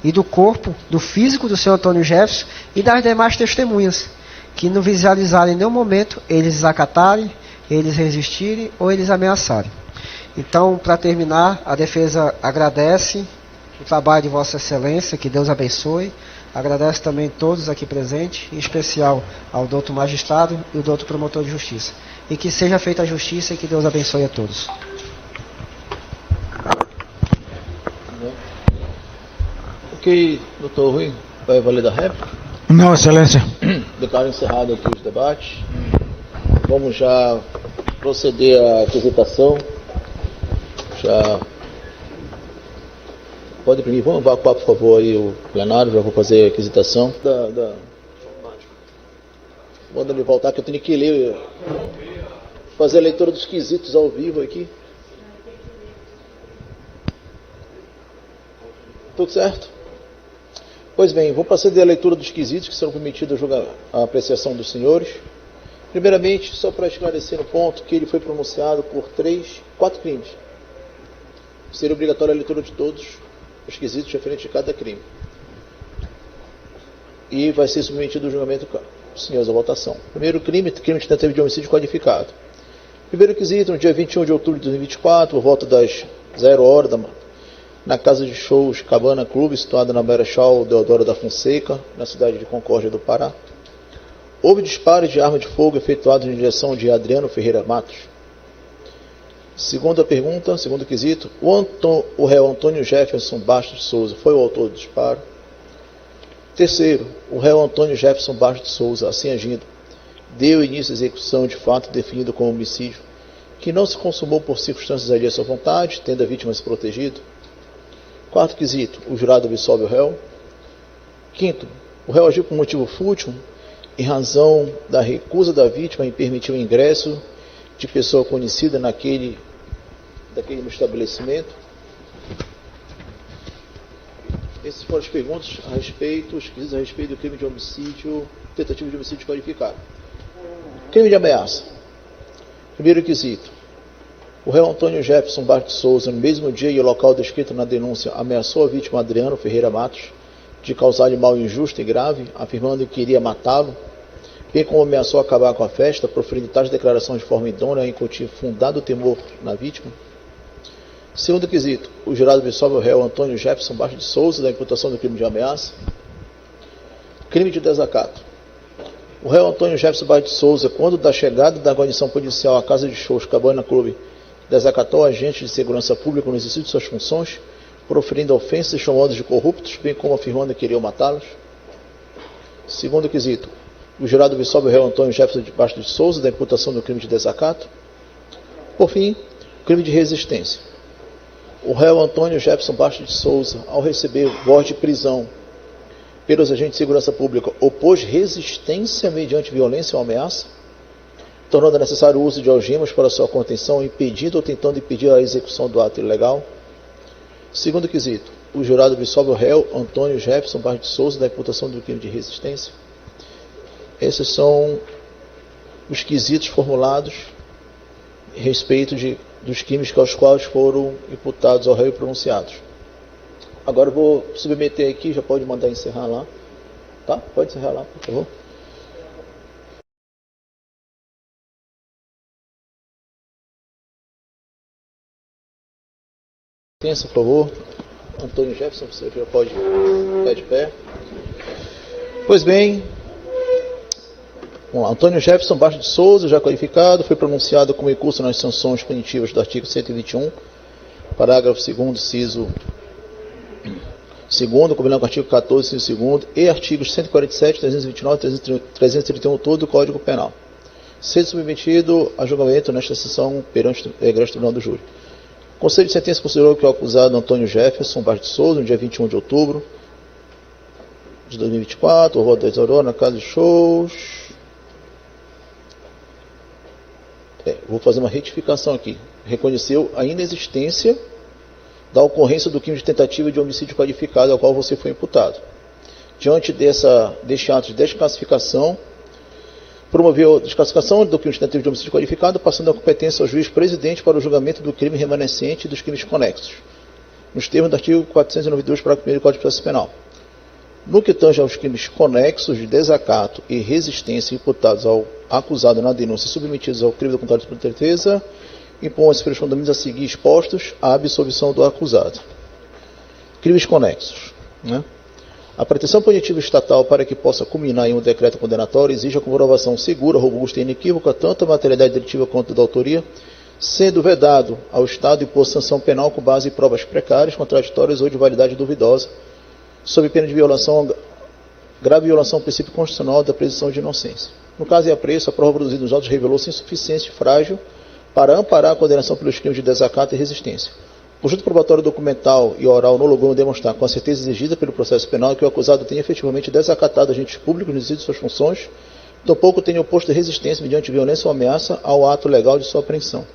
e do corpo, do físico do seu Antônio Jefferson e das demais testemunhas, que não visualizaram em nenhum momento eles desacatarem, eles resistirem ou eles ameaçarem. Então, para terminar, a defesa agradece o trabalho de Vossa Excelência, que Deus abençoe. Agradece também todos aqui presentes, em especial ao doutor magistrado e o doutor promotor de justiça. E que seja feita a justiça e que Deus abençoe a todos. Ok, doutor Rui, vai validar a réplica? Não, excelência. Declaro encerrado aqui os debates. Vamos já proceder à aquisitação. Já pode imprimir, vamos evacuar por favor aí o plenário, já vou fazer a aquisitação. Manda me voltar que eu tenho que ler, fazer a leitura dos quesitos ao vivo aqui. Tudo certo? Pois bem, vou proceder à leitura dos quesitos que serão permitidos à apreciação dos senhores. Primeiramente, só para esclarecer no ponto que ele foi pronunciado por 4 crimes. Seria obrigatória a leitura de todos os quesitos referentes a cada crime. E vai ser submetido ao julgamento dos senhores à votação. Primeiro crime de tentativa de homicídio qualificado. Primeiro quesito, no dia 21 de outubro de 2024, por volta das 0 horas, na casa de shows Cabana Clube, situada na Marechal Deodoro da Fonseca, na cidade de Concórdia do Pará. Houve disparos de arma de fogo efetuados em direção de Adriano Ferreira Matos. Segunda pergunta, segundo quesito, o réu Antônio Jefferson Bastos de Souza foi o autor do disparo. Terceiro, o réu Antônio Jefferson Bastos de Souza, assim agindo, deu início à execução de fato definido como homicídio, que não se consumou por circunstâncias alheias à sua vontade, tendo a vítima se protegido. Quarto quesito, o jurado absolve o réu. Quinto, o réu agiu por motivo fútil, em razão da recusa da vítima em permitir o ingresso de pessoa conhecida daquele estabelecimento. Essas foram as perguntas a respeito, os quesitos a respeito do crime de homicídio, tentativa de homicídio qualificado. Crime de ameaça. Primeiro quesito. O réu Antônio Jefferson Bastos de Souza, no mesmo dia e local descrito na denúncia, ameaçou a vítima Adriano Ferreira Matos de causar-lhe mal injusto e grave, afirmando que iria matá-lo, bem como ameaçou acabar com a festa, proferindo tais declarações de forma idônea em incutir fundado temor na vítima. Segundo quesito, o jurado absolve o réu Antônio Jefferson Bastos de Souza da imputação do crime de ameaça. Crime de desacato. O réu Antônio Jefferson Bastos de Souza, quando da chegada da guarnição policial à casa de shows Cabana Clube, desacatou agentes de segurança pública no exercício de suas funções, proferindo ofensas e chamando de corruptos, bem como afirmando que iriam matá-los. Segundo quesito, o jurado absolve o réu Antônio Jefferson Bastos de Souza da imputação do crime de desacato. Por fim, crime de resistência. O réu Antônio Jefferson Bastos de Souza, ao receber voz de prisão pelos agentes de segurança pública, opôs resistência mediante violência ou ameaça, tornando necessário o uso de algemas para sua contenção, impedindo ou tentando impedir a execução do ato ilegal. Segundo quesito, o jurado absolve o réu Antônio Jefferson Bastos de Souza da imputação do crime de resistência. Esses são os quesitos formulados a respeito dos crimes aos quais foram imputados ao réu e pronunciados. Agora eu vou submeter aqui, já pode mandar encerrar lá. Tá? Pode encerrar lá, por favor. Licença, por favor. Antônio Jefferson, você já pode ficar de pé. Pois bem, vamos lá. Antônio Jefferson Bastos de Souza, já qualificado, foi pronunciado como incurso nas sanções punitivas do artigo 121, parágrafo 2º, inciso 2º, combinado com o artigo 14, inciso 2º, e artigos 147, 329 e 331 todo do Código Penal. Sendo submetido a julgamento nesta sessão perante o Egresso Tribunal do Júri. O Conselho de Sentença considerou que o acusado Antônio Jefferson Bastos de Souza, no dia 21 de outubro de 2024, Rua 10 Aurora, na casa de shows. Vou fazer uma retificação aqui. Reconheceu a inexistência da ocorrência do crime de tentativa de homicídio qualificado ao qual você foi imputado. Diante deste ato de desclassificação, promoveu a desclassificação do crime de tentativa de homicídio qualificado, passando a competência ao juiz presidente para o julgamento do crime remanescente e dos crimes conexos, nos termos do artigo 492, parágrafo 1º do Código de Processo Penal. No que tange aos crimes conexos de desacato e resistência imputados ao acusado na denúncia e submetidos ao crime do contrário de defesa, impõe-se pelos condomínios a seguir expostos à absolvição do acusado. Crimes conexos. A pretensão punitiva estatal, para que possa culminar em um decreto condenatório, exige a comprovação segura, robusta e inequívoca, tanto da materialidade delitiva quanto da autoria, sendo vedado ao Estado impor sanção penal com base em provas precárias, contraditórias ou de validade duvidosa, sob pena de grave violação ao princípio constitucional da presunção de inocência. No caso e apreço, a prova produzida nos autos revelou-se insuficiente e frágil para amparar a condenação pelos crimes de desacato e resistência. O conjunto probatório documental e oral não logrou demonstrar com a certeza exigida pelo processo penal que o acusado tenha efetivamente desacatado agentes públicos no exercício de suas funções, tampouco tenha oposto resistência mediante violência ou ameaça ao ato legal de sua apreensão.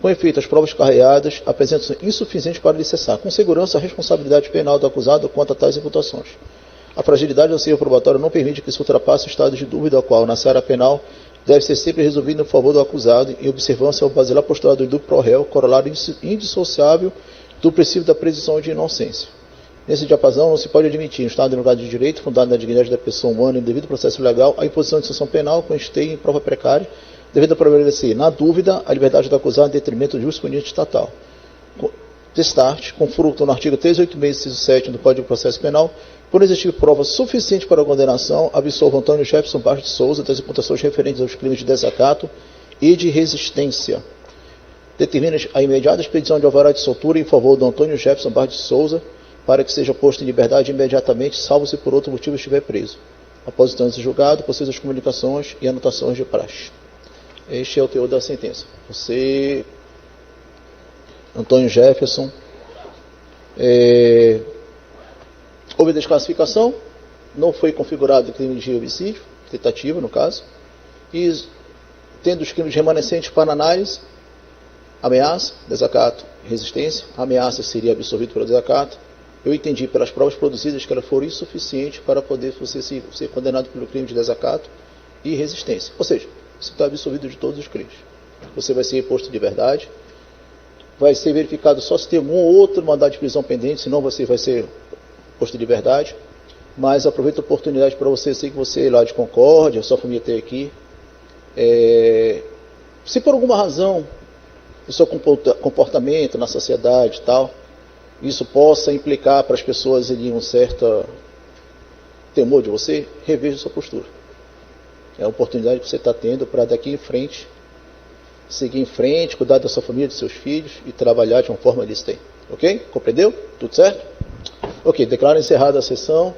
Com efeito, as provas carreadas apresentam-se insuficientes para lhe cessar com segurança a responsabilidade penal do acusado quanto a tais imputações. A fragilidade do acervo probatório não permite que se ultrapasse o estado de dúvida ao qual, na seara penal, deve ser sempre resolvido em favor do acusado, em observância ao basilar postulado do pro réu, corolário indissociável do princípio da presunção de inocência. Nesse diapasão, não se pode admitir, em estado de lugar de direito, fundado na dignidade da pessoa humana e no devido processo legal, a imposição de sanção penal com esteio em prova precária, devendo prevalecer, na dúvida, a liberdade do acusado em detrimento do justo punitivo estatal. Destarte, conforto no artigo 386, inciso 7 do Código de Processo Penal, por existir prova suficiente para a condenação, absolve Antônio Jefferson Bastos de Souza das imputações referentes aos crimes de desacato e de resistência. Determina a imediata expedição de alvará de soltura em favor do Antônio Jefferson Bastos de Souza, para que seja posto em liberdade imediatamente, salvo se por outro motivo estiver preso. Após o trânsito julgado, possui as comunicações e anotações de praxe. Este é o teor da sentença. Você, Antônio Jefferson, houve desclassificação, não foi configurado crime de homicídio, tentativa no caso, e tendo os crimes remanescentes para análise, ameaça, desacato, resistência, a ameaça seria absorvida pelo desacato. Eu entendi pelas provas produzidas que elas foram insuficientes para poder você ser condenado pelo crime de desacato e resistência. Ou seja, você está absolvido de todos os crimes. Você vai ser posto de liberdade, vai ser verificado só se tem um ou outro mandado de prisão pendente, senão você vai ser posto de liberdade. Mas aproveito a oportunidade para você, sei que você é lá de Concórdia, a sua família tem aqui. Se por alguma razão o seu comportamento na sociedade e tal, isso possa implicar para as pessoas ali um certo temor de você, reveja sua postura. É a oportunidade que você está tendo para daqui em frente, seguir em frente, cuidar da sua família, dos seus filhos e trabalhar de uma forma lícita. Ok? Compreendeu? Tudo certo? Ok, declaro encerrada a sessão.